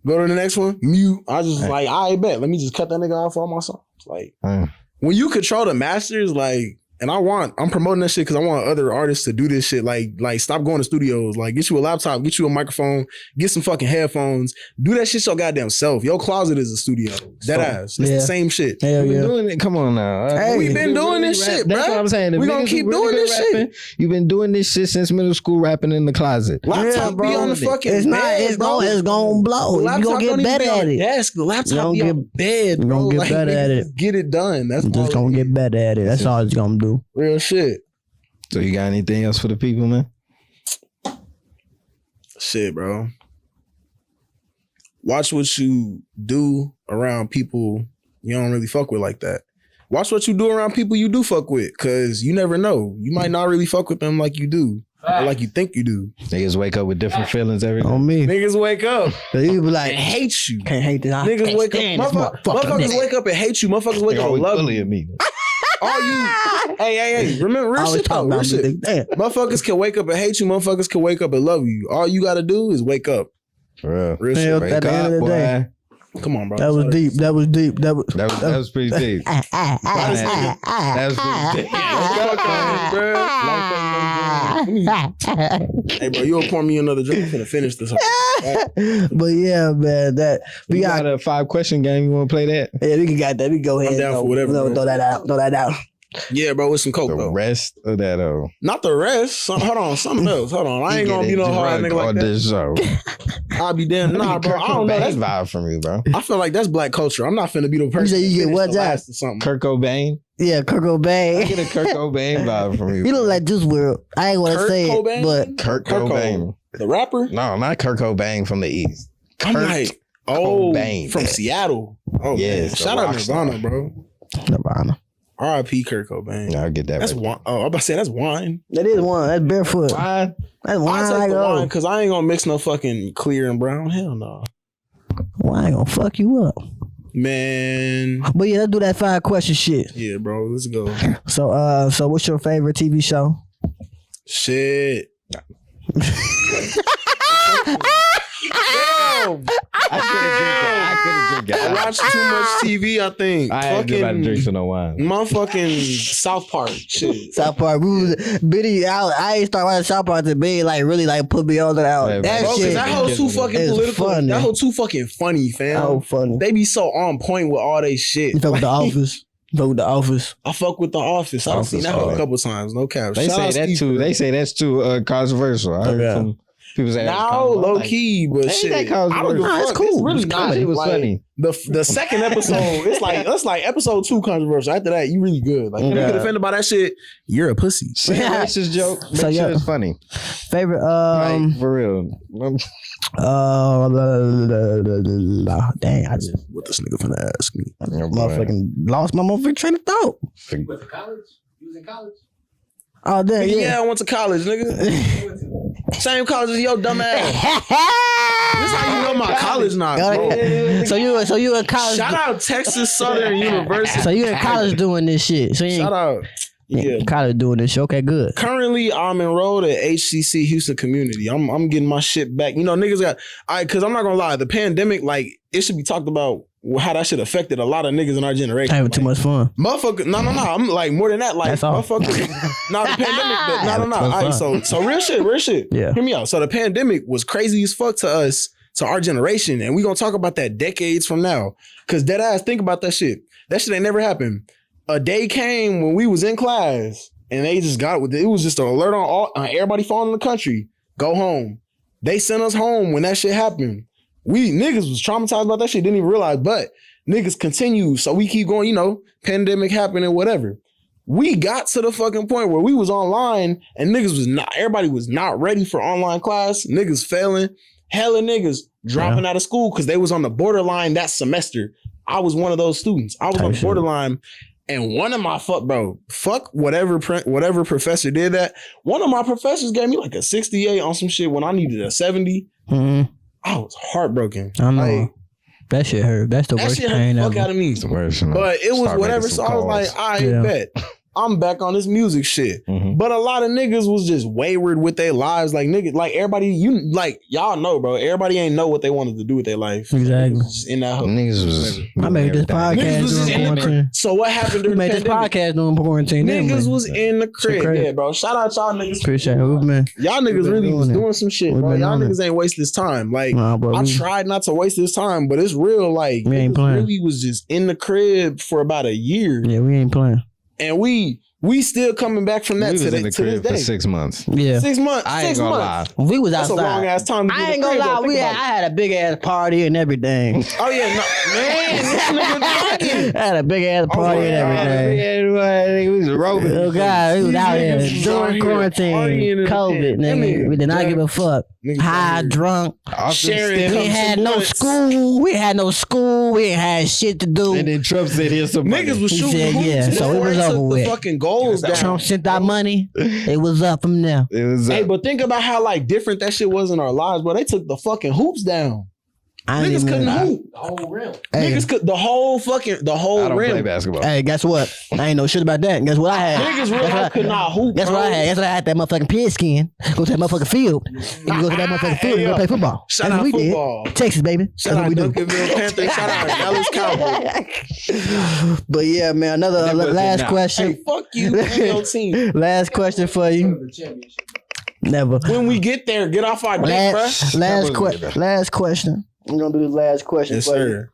[SPEAKER 4] Go to the next one. Mute. I just like, I bet. Let me just cut that nigga off all my songs. Like when you control the masters, like. And I'm promoting that shit because I want other artists to do this shit. Like stop going to studios. Like, get you a laptop, get you a microphone, get some fucking headphones. Do that shit your goddamn self. Your closet is a studio. That ass. It's the same shit.
[SPEAKER 2] Hell
[SPEAKER 3] We've been
[SPEAKER 2] yeah.
[SPEAKER 3] doing it. Come on now.
[SPEAKER 2] Hey,
[SPEAKER 4] we been doing this shit, bro.
[SPEAKER 3] That's what I'm saying. The
[SPEAKER 4] We gonna
[SPEAKER 3] niggas
[SPEAKER 4] keep
[SPEAKER 3] who really
[SPEAKER 4] doing
[SPEAKER 3] good
[SPEAKER 4] this shit.
[SPEAKER 3] rapping, you've been doing this shit since middle school, rapping in the closet.
[SPEAKER 4] Laptop be on the fucking
[SPEAKER 2] It's not.
[SPEAKER 4] bed,
[SPEAKER 2] It's
[SPEAKER 4] bro.
[SPEAKER 2] going. It's going to blow. You
[SPEAKER 4] Laptop
[SPEAKER 2] gonna
[SPEAKER 4] don't
[SPEAKER 2] get
[SPEAKER 4] even
[SPEAKER 2] better
[SPEAKER 4] be on
[SPEAKER 2] at
[SPEAKER 4] the
[SPEAKER 2] it.
[SPEAKER 4] desk. The laptop
[SPEAKER 2] gonna
[SPEAKER 4] be
[SPEAKER 2] get-
[SPEAKER 4] on bed,
[SPEAKER 2] you
[SPEAKER 4] bro.
[SPEAKER 2] gonna get
[SPEAKER 4] Like,
[SPEAKER 2] better at
[SPEAKER 4] niggas
[SPEAKER 2] it.
[SPEAKER 4] just get it done. That's
[SPEAKER 2] Just
[SPEAKER 4] all
[SPEAKER 2] gonna
[SPEAKER 4] it
[SPEAKER 2] get
[SPEAKER 4] is.
[SPEAKER 2] better at it. That's all it's gonna do.
[SPEAKER 4] Real shit.
[SPEAKER 3] So you got anything else for the people, man?
[SPEAKER 4] Shit, bro. Watch what you do around people you don't really fuck with like that. Watch what you do around people you do fuck with, because you never know. You might not really fuck with them like you do, or like you think you do.
[SPEAKER 3] Niggas wake up with different feelings every day.
[SPEAKER 2] On me.
[SPEAKER 4] Niggas wake up
[SPEAKER 2] So you be
[SPEAKER 4] and
[SPEAKER 2] like,
[SPEAKER 4] hate you.
[SPEAKER 2] can't hate this. I
[SPEAKER 4] Niggas
[SPEAKER 2] can't
[SPEAKER 4] wake up.
[SPEAKER 2] stand this
[SPEAKER 4] Motherfuckers
[SPEAKER 2] nigga.
[SPEAKER 4] wake up and hate you. Motherfuckers wake
[SPEAKER 3] Nigga
[SPEAKER 4] up and
[SPEAKER 3] always
[SPEAKER 4] love you.
[SPEAKER 3] bullying me.
[SPEAKER 4] All you, hey. Remember, real
[SPEAKER 2] Always
[SPEAKER 4] shit though.
[SPEAKER 2] talking
[SPEAKER 4] Real
[SPEAKER 2] about
[SPEAKER 4] shit.
[SPEAKER 2] me. Damn.
[SPEAKER 4] Motherfuckers can wake up and hate you. Motherfuckers can wake up and love you. All you gotta do is wake up.
[SPEAKER 3] For real.
[SPEAKER 4] Real
[SPEAKER 2] Hell,
[SPEAKER 4] shit.
[SPEAKER 2] at the end of the day.
[SPEAKER 4] Come on, bro.
[SPEAKER 2] That was deep. That was deep. That was.
[SPEAKER 3] That was pretty deep. That was pretty deep.
[SPEAKER 4] Hey, bro, you'll pour me another drink. I'm finna finish this.
[SPEAKER 2] But yeah, man, that we
[SPEAKER 3] We
[SPEAKER 2] got.
[SPEAKER 3] got a 5-question game. You want to play that?
[SPEAKER 2] Yeah, we can got that. We can go ahead.
[SPEAKER 4] I'm down
[SPEAKER 2] and
[SPEAKER 4] for whatever, bro.
[SPEAKER 2] Throw that out. Throw that out.
[SPEAKER 4] Yeah, bro, with some coke
[SPEAKER 3] The
[SPEAKER 4] though.
[SPEAKER 3] rest of that,
[SPEAKER 4] Not the rest. Hold on, something else. Hold on. I ain't gonna be no hard nigga like
[SPEAKER 3] on
[SPEAKER 4] that.
[SPEAKER 3] this show.
[SPEAKER 4] I'll be damn. Nah, bro. I don't know.
[SPEAKER 3] That's
[SPEAKER 4] That's,
[SPEAKER 3] vibe from you, bro.
[SPEAKER 4] I feel like that's black culture. I'm not finna be the person.
[SPEAKER 2] say you
[SPEAKER 4] that
[SPEAKER 2] get
[SPEAKER 4] finish
[SPEAKER 2] what,
[SPEAKER 4] the
[SPEAKER 2] Jack?
[SPEAKER 4] last or something.
[SPEAKER 3] Kurt Cobain.
[SPEAKER 2] Yeah, Kurt
[SPEAKER 3] I
[SPEAKER 2] Cobain.
[SPEAKER 3] get a Kurt Cobain vibe from you.
[SPEAKER 2] You look like Juice WRLD. I ain't want to
[SPEAKER 4] Kurt
[SPEAKER 2] say
[SPEAKER 4] Cobain?
[SPEAKER 2] it, but
[SPEAKER 3] Kurt
[SPEAKER 4] Kurt
[SPEAKER 3] Cobain.
[SPEAKER 4] The rapper.
[SPEAKER 3] No, not Kurt Cobain from the East.
[SPEAKER 4] I'm
[SPEAKER 3] Kurt
[SPEAKER 4] like, oh,
[SPEAKER 3] Cobain.
[SPEAKER 4] from Seattle. Oh,
[SPEAKER 3] Yes,
[SPEAKER 4] man.
[SPEAKER 3] the
[SPEAKER 4] Shout out
[SPEAKER 3] rock star.
[SPEAKER 4] Nirvana, bro.
[SPEAKER 2] Nirvana.
[SPEAKER 4] R.I.P. Kurt Cobain.
[SPEAKER 3] I'll get that.
[SPEAKER 4] That's
[SPEAKER 3] right.
[SPEAKER 4] wine. Oh, I'm about to say that's wine.
[SPEAKER 2] That is one. That's barefoot.
[SPEAKER 3] Why?
[SPEAKER 2] That's wine.
[SPEAKER 4] I take
[SPEAKER 2] I
[SPEAKER 4] the
[SPEAKER 2] go.
[SPEAKER 4] wine because I ain't gonna mix no fucking clear and brown. Hell no,
[SPEAKER 2] Wine gonna fuck you up.
[SPEAKER 4] man.
[SPEAKER 2] But yeah, let's do that 5-question shit.
[SPEAKER 4] Yeah, bro. Let's go.
[SPEAKER 2] So what's your favorite TV show?
[SPEAKER 4] Shit.
[SPEAKER 3] I couldn't drink it.
[SPEAKER 4] I watch too much TV. I think.
[SPEAKER 3] I ain't about to drink no wine.
[SPEAKER 4] Motherfucking South Park shit.
[SPEAKER 2] South Park. We was Biddy. I ain't start watching South Park to be like really like put me on out.
[SPEAKER 3] Yeah,
[SPEAKER 2] That
[SPEAKER 3] bro,
[SPEAKER 4] Bro,
[SPEAKER 2] shit.
[SPEAKER 4] cause that whole too fucking
[SPEAKER 2] is
[SPEAKER 4] political.
[SPEAKER 2] funny.
[SPEAKER 4] That whole too fucking funny, fam.
[SPEAKER 2] Oh, funny.
[SPEAKER 4] They be so on point with all they shit.
[SPEAKER 2] You fuck with The Office. You fuck with The Office.
[SPEAKER 4] I fuck with The Office. I've seen that
[SPEAKER 3] Office,
[SPEAKER 4] a couple times. No cap.
[SPEAKER 3] They
[SPEAKER 4] Shout
[SPEAKER 3] say
[SPEAKER 4] out
[SPEAKER 3] that
[SPEAKER 4] Steve
[SPEAKER 3] too.
[SPEAKER 4] for
[SPEAKER 3] They
[SPEAKER 4] that.
[SPEAKER 3] say that's too controversial. I heard
[SPEAKER 2] Yeah.
[SPEAKER 3] some people say that's
[SPEAKER 4] Now,
[SPEAKER 3] controversial.
[SPEAKER 4] low
[SPEAKER 3] Like,
[SPEAKER 4] key, but
[SPEAKER 3] ain't
[SPEAKER 4] shit.
[SPEAKER 3] that
[SPEAKER 4] I don't give a
[SPEAKER 3] controversial?
[SPEAKER 2] Nah, it's
[SPEAKER 4] fuck.
[SPEAKER 2] cool.
[SPEAKER 4] It's really
[SPEAKER 2] It's
[SPEAKER 4] not.
[SPEAKER 3] It was
[SPEAKER 4] Like,
[SPEAKER 3] funny.
[SPEAKER 4] The second episode, it's like episode 2 controversial. After that, you really good. Like, if you
[SPEAKER 2] Yeah.
[SPEAKER 4] get offended by that shit, you're a pussy.
[SPEAKER 3] Say a racist joke. Make
[SPEAKER 2] So,
[SPEAKER 3] sure
[SPEAKER 2] yeah.
[SPEAKER 3] it's funny.
[SPEAKER 2] Favorite
[SPEAKER 3] Like, for real.
[SPEAKER 2] dang, I just
[SPEAKER 4] What this nigga finna ask me?
[SPEAKER 2] motherfucking lost my motherfucking train of thought.
[SPEAKER 5] You went to college? You was in college?
[SPEAKER 2] Oh damn,
[SPEAKER 4] Yeah,
[SPEAKER 2] yeah.
[SPEAKER 4] I went to college, nigga. Same college as your dumb ass. This how you know my college not, bro.
[SPEAKER 2] So you in college?
[SPEAKER 4] Shout out Texas Southern University.
[SPEAKER 2] So you in college doing this shit? So you
[SPEAKER 4] Shout out.
[SPEAKER 2] in
[SPEAKER 4] Yeah.
[SPEAKER 2] college doing this shit? Okay, good.
[SPEAKER 4] Currently, I'm enrolled at HCC Houston Community. I'm getting my shit back. You know, niggas got because I'm not gonna lie, the pandemic, like, it should be talked about how that shit affected a lot of niggas in our generation.
[SPEAKER 2] Having too much fun.
[SPEAKER 4] Motherfucker, no. I'm like more than that. Like,
[SPEAKER 2] That's all.
[SPEAKER 4] motherfucker, not the pandemic. No. All right, so real shit.
[SPEAKER 2] Yeah.
[SPEAKER 4] Hear me out. So the pandemic was crazy as fuck to us, to our generation, and we gonna talk about that decades from now. Cause dead ass, think about that shit. That shit ain't never happened. A day came when we was in class and they just got with it. It was just an alert on everybody falling in the country. Go home. They sent us home when that shit happened. We niggas was traumatized about that shit, didn't even realize, but niggas continue. So we keep going, pandemic happened and whatever. We got to the fucking point where we was online and everybody was not ready for online class. Niggas failing. Hella niggas dropping out of school because they was on the borderline that semester. I was one of those students. I was on the borderline. And one of my fuck whatever professor did that. One of my professors gave me like a 68 on some shit when I needed a 70. Mm-hmm. I was heartbroken.
[SPEAKER 2] I know. Like, that shit hurt. That's the worst pain ever.
[SPEAKER 4] Fuck out of me. But it was whatever. So I was like, I bet. I'm back on this music shit. Mm-hmm. But a lot of niggas was just wayward with their lives. Like niggas, like everybody, y'all know, bro. Everybody ain't know what they wanted to do with their life.
[SPEAKER 2] Exactly.
[SPEAKER 4] Just in that
[SPEAKER 3] niggas was.
[SPEAKER 2] I made this podcast during quarantine.
[SPEAKER 4] So what happened during
[SPEAKER 2] the pandemic? Made this podcast during quarantine.
[SPEAKER 4] Niggas was in the crib. Yeah, bro. Shout out y'all niggas.
[SPEAKER 2] Appreciate it, man.
[SPEAKER 4] Y'all niggas really was doing some shit, bro. Y'all niggas ain't waste this time. Like, I tried not to waste this time, but it's real. Like,
[SPEAKER 2] we ain't playing.
[SPEAKER 4] Really was just in the crib for about a year.
[SPEAKER 2] Yeah, we ain't playing.
[SPEAKER 4] And we still coming back from that
[SPEAKER 3] to
[SPEAKER 4] the
[SPEAKER 3] crib
[SPEAKER 4] day.
[SPEAKER 3] For 6 months.
[SPEAKER 2] Yeah.
[SPEAKER 4] 6 months.
[SPEAKER 3] I ain't gonna lie.
[SPEAKER 2] We was outside.
[SPEAKER 4] That's a long ass time.
[SPEAKER 2] I ain't gonna lie. I had a big ass party and everything.
[SPEAKER 4] Oh yeah, man. This nigga
[SPEAKER 2] I had a big ass party and everything.
[SPEAKER 3] We was roving.
[SPEAKER 2] Oh God, we was out here during quarantine, COVID. Nigga, we did not give a fuck. High, drunk,
[SPEAKER 4] sharing.
[SPEAKER 2] We had no school. We ain't had shit to do.
[SPEAKER 3] And then Trump said, "Here's some money."
[SPEAKER 4] Niggas was shooting.
[SPEAKER 2] Yeah, so it was over with.
[SPEAKER 4] Fucking goals down.
[SPEAKER 2] Trump sent our money. It was up from there.
[SPEAKER 3] It was.
[SPEAKER 4] Hey, but think about how like different that shit was in our lives. Bro, they took the fucking hoops down. Niggas couldn't hoop.
[SPEAKER 5] The whole rim.
[SPEAKER 4] Niggas could the whole
[SPEAKER 3] I don't
[SPEAKER 4] rim.
[SPEAKER 3] play basketball.
[SPEAKER 2] Hey, guess what? I ain't know shit about that. Guess what I had?
[SPEAKER 4] Niggas really could not hoop.
[SPEAKER 2] Guess what I had? Guess what I had? That motherfucking pigskin. Go to that motherfucking field. And you go to that motherfucking field and go play football.
[SPEAKER 4] Shout out football.
[SPEAKER 2] Texas, baby.
[SPEAKER 4] Shout out Duncanville Panthers. Shout out Dallas Cowboys.
[SPEAKER 2] But yeah, man, another last question.
[SPEAKER 4] Hey, fuck you and your team.
[SPEAKER 2] Last question for you. Never.
[SPEAKER 4] When we get there, get off our dick, bro.
[SPEAKER 2] Last question. I'm gonna do the last question.
[SPEAKER 4] Yes, sir.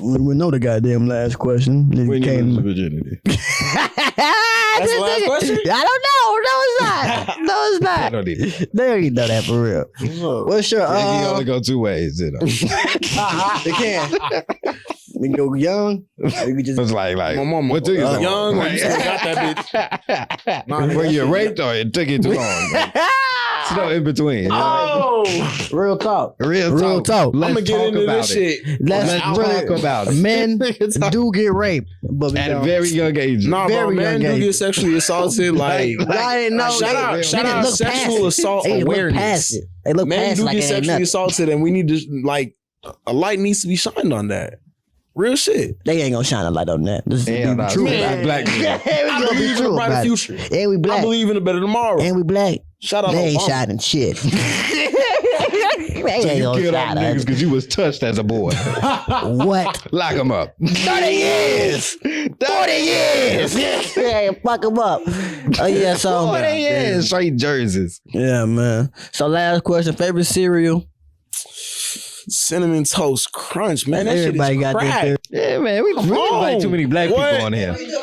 [SPEAKER 2] We know the goddamn last question.
[SPEAKER 3] When you lose virginity.
[SPEAKER 4] That's the last question?
[SPEAKER 2] I don't know. No, it's not. No, it's not.
[SPEAKER 3] I don't need it.
[SPEAKER 2] They already know that for real. What's your
[SPEAKER 3] You can only go 2 ways, you know.
[SPEAKER 2] They can. You can go young. Or you can just
[SPEAKER 3] It's like
[SPEAKER 4] My mama,
[SPEAKER 3] what took you so
[SPEAKER 4] young,
[SPEAKER 3] long?
[SPEAKER 4] when you still got that bitch.
[SPEAKER 3] Were you raped or it took you too long? It's no in between. You know?
[SPEAKER 4] Oh,
[SPEAKER 2] real talk.
[SPEAKER 3] Real talk.
[SPEAKER 4] I'm
[SPEAKER 3] Let's
[SPEAKER 4] gonna get
[SPEAKER 3] talk
[SPEAKER 4] into
[SPEAKER 3] about
[SPEAKER 4] this
[SPEAKER 3] it.
[SPEAKER 4] shit.
[SPEAKER 2] Let's
[SPEAKER 3] talk about it.
[SPEAKER 2] Men do get raped, but we
[SPEAKER 3] At a
[SPEAKER 2] don't.
[SPEAKER 3] very young age.
[SPEAKER 4] Nah, bro,
[SPEAKER 2] Very
[SPEAKER 4] man,
[SPEAKER 2] young
[SPEAKER 4] do
[SPEAKER 2] age.
[SPEAKER 4] get sexually assaulted. Like,
[SPEAKER 2] I didn't know.
[SPEAKER 4] shout out
[SPEAKER 2] look past
[SPEAKER 4] sexual
[SPEAKER 2] it.
[SPEAKER 4] assault
[SPEAKER 2] They look
[SPEAKER 4] awareness.
[SPEAKER 2] past it. They look
[SPEAKER 4] Men
[SPEAKER 2] past
[SPEAKER 4] do
[SPEAKER 2] it like
[SPEAKER 4] get
[SPEAKER 2] it ain't
[SPEAKER 4] sexually
[SPEAKER 2] nothing.
[SPEAKER 4] assaulted, and we need to like a light needs to be shined on that. Real shit.
[SPEAKER 2] They ain't gonna shine a light on that. This is
[SPEAKER 3] Hell nah,
[SPEAKER 2] true.
[SPEAKER 3] man. Black men.
[SPEAKER 4] I believe in a brighter future.
[SPEAKER 2] And we black.
[SPEAKER 4] I believe in a better tomorrow.
[SPEAKER 2] And we black.
[SPEAKER 4] Shout out
[SPEAKER 2] They ain't
[SPEAKER 4] Obama.
[SPEAKER 2] shining shit. They
[SPEAKER 3] So
[SPEAKER 2] ain't
[SPEAKER 3] you
[SPEAKER 2] gonna
[SPEAKER 3] killed all
[SPEAKER 2] shine
[SPEAKER 3] the niggas
[SPEAKER 2] us.
[SPEAKER 3] because you was touched as a boy.
[SPEAKER 2] What?
[SPEAKER 3] Lock them up.
[SPEAKER 2] 30 years. 40 years. Yeah, fuck them up. Oh yeah, so
[SPEAKER 3] 40 years. Straight jerseys.
[SPEAKER 2] yeah, man. So last question: favorite cereal?
[SPEAKER 4] Cinnamon Toast Crunch, man. That
[SPEAKER 2] Everybody
[SPEAKER 4] shit is
[SPEAKER 2] got
[SPEAKER 4] crack.
[SPEAKER 2] their
[SPEAKER 3] Yeah, man. We invite too many black
[SPEAKER 4] What?
[SPEAKER 3] people on here.
[SPEAKER 4] Hey, no.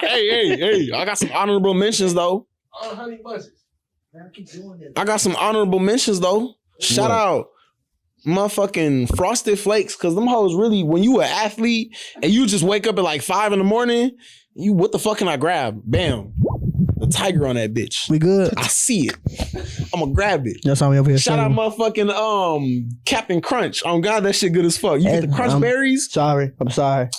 [SPEAKER 4] Hey. I got some honorable mentions, though.
[SPEAKER 5] Honey buzzes.
[SPEAKER 4] I got some honorable mentions, though. Shout out motherfucking Frosted Flakes, because them hoes really, when you an athlete and you just wake up at like 5 a.m, what the fuck can I grab? Bam. The tiger on that bitch.
[SPEAKER 2] We good?
[SPEAKER 4] I see it. I'm gonna grab it.
[SPEAKER 2] That's all we over here.
[SPEAKER 4] Shout out
[SPEAKER 2] saying.
[SPEAKER 4] motherfucking Captain Crunch. Oh God, that shit good as fuck. You get the crunch berries?
[SPEAKER 2] Sorry, I'm sorry.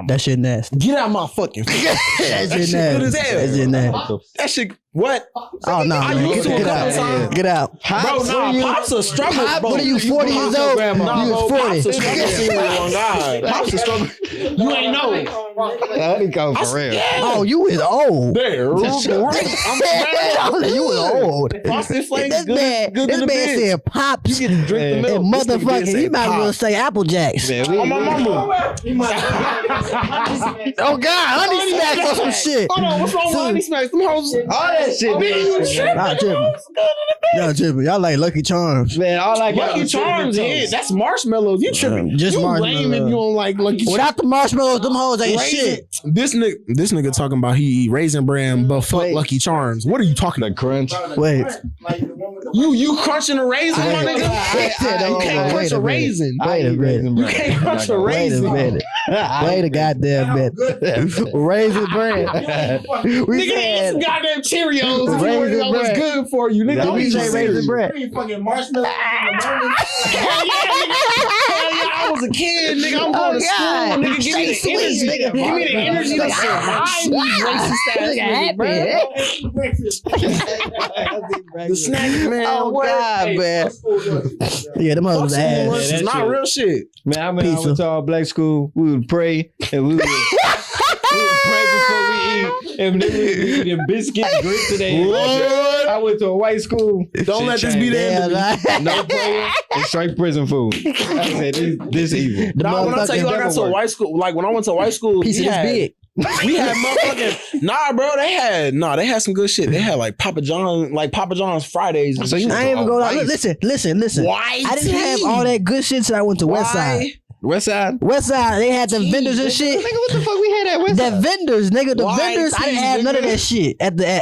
[SPEAKER 2] That shit nasty.
[SPEAKER 4] Get out my fucking face.
[SPEAKER 2] That shit
[SPEAKER 4] shit good as
[SPEAKER 2] nasty.
[SPEAKER 4] hell.
[SPEAKER 2] That shit nasty.
[SPEAKER 4] That shit, what?
[SPEAKER 2] Oh no,
[SPEAKER 4] I
[SPEAKER 2] man.
[SPEAKER 4] used to a
[SPEAKER 2] Get
[SPEAKER 4] couple
[SPEAKER 2] out.
[SPEAKER 4] times.
[SPEAKER 2] Get out.
[SPEAKER 4] Bro, nah, Pops a struggle, bro.
[SPEAKER 2] What are you, 40 years old?
[SPEAKER 4] Nah,
[SPEAKER 2] You
[SPEAKER 4] bro,
[SPEAKER 2] was
[SPEAKER 4] Pops a
[SPEAKER 2] 40.
[SPEAKER 4] struggle cereal on God. Pops a struggle. You ain't know.
[SPEAKER 3] Honeycomb for real.
[SPEAKER 2] Oh, you is old.
[SPEAKER 4] There. I'm
[SPEAKER 2] You was old.
[SPEAKER 4] Frosted Flakes,
[SPEAKER 2] This
[SPEAKER 4] good,
[SPEAKER 2] man,
[SPEAKER 4] good
[SPEAKER 2] this
[SPEAKER 4] in the
[SPEAKER 2] man
[SPEAKER 4] bitch.
[SPEAKER 2] said pops
[SPEAKER 4] You get to drink the
[SPEAKER 2] and
[SPEAKER 4] milk. This nigga did
[SPEAKER 2] motherfucking.
[SPEAKER 4] say
[SPEAKER 2] He might as well
[SPEAKER 4] Pop.
[SPEAKER 2] say Apple Jacks.
[SPEAKER 3] Man,
[SPEAKER 4] Oh, my mama.
[SPEAKER 2] Oh God, honey smacks or some shit.
[SPEAKER 4] Hold on, what's wrong with Honey Smacks? Them hoes.
[SPEAKER 3] all that that shit, man.
[SPEAKER 2] Y'all tripping. Y'all like Lucky Charms.
[SPEAKER 3] Man, all I got
[SPEAKER 4] Lucky
[SPEAKER 3] was
[SPEAKER 4] Charms
[SPEAKER 3] cinnamon
[SPEAKER 4] hit. That's marshmallows. You tripping?
[SPEAKER 2] Just
[SPEAKER 4] you lame
[SPEAKER 2] marshmallows.
[SPEAKER 4] if you don't like Lucky Charms.
[SPEAKER 2] Without the marshmallows, them hoes ain't shit.
[SPEAKER 4] This nigga talking about he eat Raisin Bran, but fuck
[SPEAKER 2] Wait.
[SPEAKER 4] Lucky Charms. What are you talking
[SPEAKER 3] the
[SPEAKER 4] about?
[SPEAKER 3] crunch.
[SPEAKER 2] Wait.
[SPEAKER 4] You crunching a raisin, my
[SPEAKER 2] Wait.
[SPEAKER 4] nigga? You can't crunch a raisin.
[SPEAKER 2] Wait a minute.
[SPEAKER 4] You can't crunch a
[SPEAKER 2] Wait a
[SPEAKER 4] raisin.
[SPEAKER 2] minute. Wait a goddamn minute. Raisin bread. We
[SPEAKER 4] Nigga, they eat
[SPEAKER 2] said
[SPEAKER 4] some goddamn Cheerios if you want to know what's
[SPEAKER 2] bread.
[SPEAKER 4] good for you. Nigga, don't
[SPEAKER 2] we
[SPEAKER 4] eat
[SPEAKER 2] say raisin
[SPEAKER 4] raisin
[SPEAKER 2] bread.
[SPEAKER 5] Fucking marshmallows.
[SPEAKER 4] Hell yeah, I was a kid, nigga. I'm going to school,
[SPEAKER 2] God.
[SPEAKER 4] nigga. Give me the
[SPEAKER 2] Stay
[SPEAKER 4] energy.
[SPEAKER 2] sweet, nigga.
[SPEAKER 4] Give me the energy to survive these racist ass niggas, bro. The snack, man.
[SPEAKER 2] Oh God, man. Yeah, them hoes
[SPEAKER 4] Fuck
[SPEAKER 2] ass.
[SPEAKER 4] lunch is
[SPEAKER 3] that
[SPEAKER 4] not
[SPEAKER 3] shit.
[SPEAKER 4] real shit.
[SPEAKER 3] Man, I
[SPEAKER 2] Pizza.
[SPEAKER 3] went to our black school. We would pray and we would pray before we eat. And then we would be eating biscuits, grits today.
[SPEAKER 4] What?
[SPEAKER 3] I went to a white school.
[SPEAKER 4] Don't let this be the end of
[SPEAKER 2] Yeah,
[SPEAKER 4] it.
[SPEAKER 2] right.
[SPEAKER 3] No prayer and straight prison food. I said, this evil.
[SPEAKER 4] Nah, when I tell you I got
[SPEAKER 2] Motherfucking
[SPEAKER 4] to a white school, like when I went to a white school,
[SPEAKER 2] piece of
[SPEAKER 4] we
[SPEAKER 2] this
[SPEAKER 4] had,
[SPEAKER 2] big.
[SPEAKER 4] we had motherfucking bro. They had some good shit. They had like Papa John's Fridays. And
[SPEAKER 3] So you
[SPEAKER 4] shit.
[SPEAKER 2] I ain't even go down. Listen.
[SPEAKER 4] White
[SPEAKER 2] I didn't have all that good shit till I went to West Side.
[SPEAKER 3] West Side?
[SPEAKER 2] West Side, they had the vendors and shit.
[SPEAKER 3] Nigga, what the fuck we had at West
[SPEAKER 2] The
[SPEAKER 3] Side?
[SPEAKER 2] vendors, nigga, the
[SPEAKER 4] White
[SPEAKER 2] vendors. I didn't
[SPEAKER 4] tees,
[SPEAKER 2] have none of
[SPEAKER 4] nigga.
[SPEAKER 2] that shit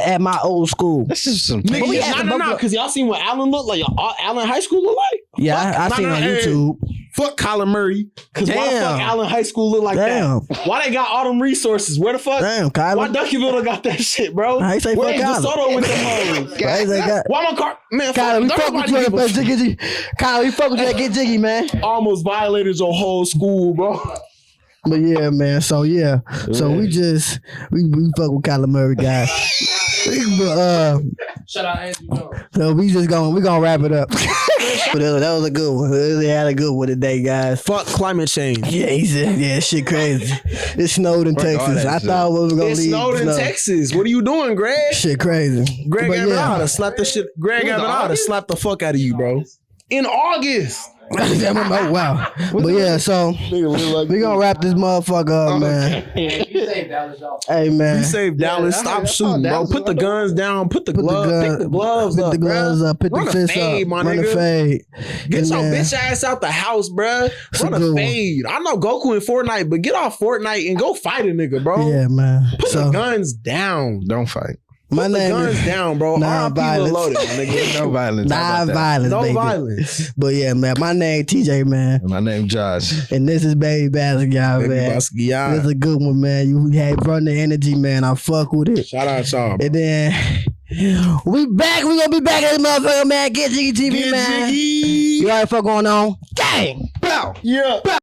[SPEAKER 2] at my old school.
[SPEAKER 3] This is some
[SPEAKER 4] Nigga,
[SPEAKER 2] we had the
[SPEAKER 4] no,
[SPEAKER 2] bumper-
[SPEAKER 4] because y'all seen what Allen looked like. Allen High School look like.
[SPEAKER 2] Yeah, I
[SPEAKER 4] Fuck,
[SPEAKER 2] seen
[SPEAKER 4] nah,
[SPEAKER 2] on
[SPEAKER 4] nah, hey.
[SPEAKER 2] YouTube.
[SPEAKER 4] Fuck Colin Murray. Because why the fuck
[SPEAKER 2] Damn.
[SPEAKER 4] Allen High School look like
[SPEAKER 2] Damn.
[SPEAKER 4] that? Why they got all them resources? Where the fuck?
[SPEAKER 2] Damn,
[SPEAKER 4] Why
[SPEAKER 2] Kyler.
[SPEAKER 4] Duncanville got that shit, bro?
[SPEAKER 2] I ain't say
[SPEAKER 4] Where
[SPEAKER 2] fuck Colin.
[SPEAKER 4] DeSoto with them hoes?
[SPEAKER 2] Guys, they got.
[SPEAKER 4] Why my car? Man,
[SPEAKER 2] Kyler, we fuck with you at
[SPEAKER 4] nobody
[SPEAKER 2] Get Jiggy. Kyler, we fuck with you at Get Jiggy, man.
[SPEAKER 4] almost violated your whole school, bro.
[SPEAKER 2] But yeah, man. So yeah. So we just we fuck with Kyler Murray, guys. But
[SPEAKER 5] Shout out Andrew Jones.
[SPEAKER 2] so we gonna wrap it up. But that was a good one. They had a good one today, guys.
[SPEAKER 4] Fuck climate change.
[SPEAKER 2] Yeah, he said, yeah, shit crazy. It snowed in
[SPEAKER 3] Fuck all
[SPEAKER 2] Texas.
[SPEAKER 3] that
[SPEAKER 2] I
[SPEAKER 3] shit.
[SPEAKER 2] thought we was gonna
[SPEAKER 4] It
[SPEAKER 2] leave.
[SPEAKER 4] snowed in
[SPEAKER 2] snow.
[SPEAKER 4] Texas. What are you doing, Greg?
[SPEAKER 2] Shit crazy.
[SPEAKER 4] Greg
[SPEAKER 2] But
[SPEAKER 4] Avenada slapped the shit. Greg Avenada slapped the fuck out of you, bro. In August.
[SPEAKER 2] Damn, oh, wow. But yeah, so we gonna wrap this motherfucker up, man.
[SPEAKER 5] You saved Dallas, y'all.
[SPEAKER 2] Hey,
[SPEAKER 4] You
[SPEAKER 2] man.
[SPEAKER 4] saved Dallas.
[SPEAKER 3] I
[SPEAKER 4] Stop
[SPEAKER 3] heard
[SPEAKER 4] shooting, bro.
[SPEAKER 3] Dallas
[SPEAKER 4] Put the
[SPEAKER 3] was
[SPEAKER 4] guns down. Put the gloves. Pick the gloves
[SPEAKER 2] Put
[SPEAKER 4] up,
[SPEAKER 2] the gloves
[SPEAKER 4] bruh.
[SPEAKER 2] up. Put
[SPEAKER 4] Run
[SPEAKER 2] the
[SPEAKER 4] a
[SPEAKER 2] fists
[SPEAKER 4] fade,
[SPEAKER 2] up.
[SPEAKER 4] my
[SPEAKER 2] Run a
[SPEAKER 4] nigga.
[SPEAKER 2] fade.
[SPEAKER 4] Get
[SPEAKER 2] And,
[SPEAKER 4] your
[SPEAKER 2] man,
[SPEAKER 4] bitch ass out the house, bruh. Run
[SPEAKER 2] a
[SPEAKER 4] a
[SPEAKER 2] good one.
[SPEAKER 4] fade. I know Goku in Fortnite, but get off Fortnite and go fight a nigga, bro.
[SPEAKER 2] Yeah, man.
[SPEAKER 4] Put the
[SPEAKER 2] So
[SPEAKER 4] guns down.
[SPEAKER 3] Don't fight.
[SPEAKER 2] my
[SPEAKER 4] Put the
[SPEAKER 2] name
[SPEAKER 4] guns
[SPEAKER 2] is
[SPEAKER 4] down, bro.
[SPEAKER 2] Non-violence.
[SPEAKER 4] RP loaded, my nigga.
[SPEAKER 3] No violence. How about that?
[SPEAKER 2] non-violence,
[SPEAKER 4] No
[SPEAKER 2] baby.
[SPEAKER 4] violence.
[SPEAKER 2] But yeah, man. My name TJ, man.
[SPEAKER 3] My name Josh.
[SPEAKER 2] And this is Babyybasquiat, man. This
[SPEAKER 4] Babyybasquiat.
[SPEAKER 2] is a good one, man. You had run the energy, man. I fuck with it.
[SPEAKER 4] Shout out y'all.
[SPEAKER 2] And then we back. We gonna be back at this motherfucker, man. Get Jiggy TV,
[SPEAKER 4] Get
[SPEAKER 2] man.
[SPEAKER 4] jiggy.
[SPEAKER 2] You already fuck going on. Gang.
[SPEAKER 4] Yeah.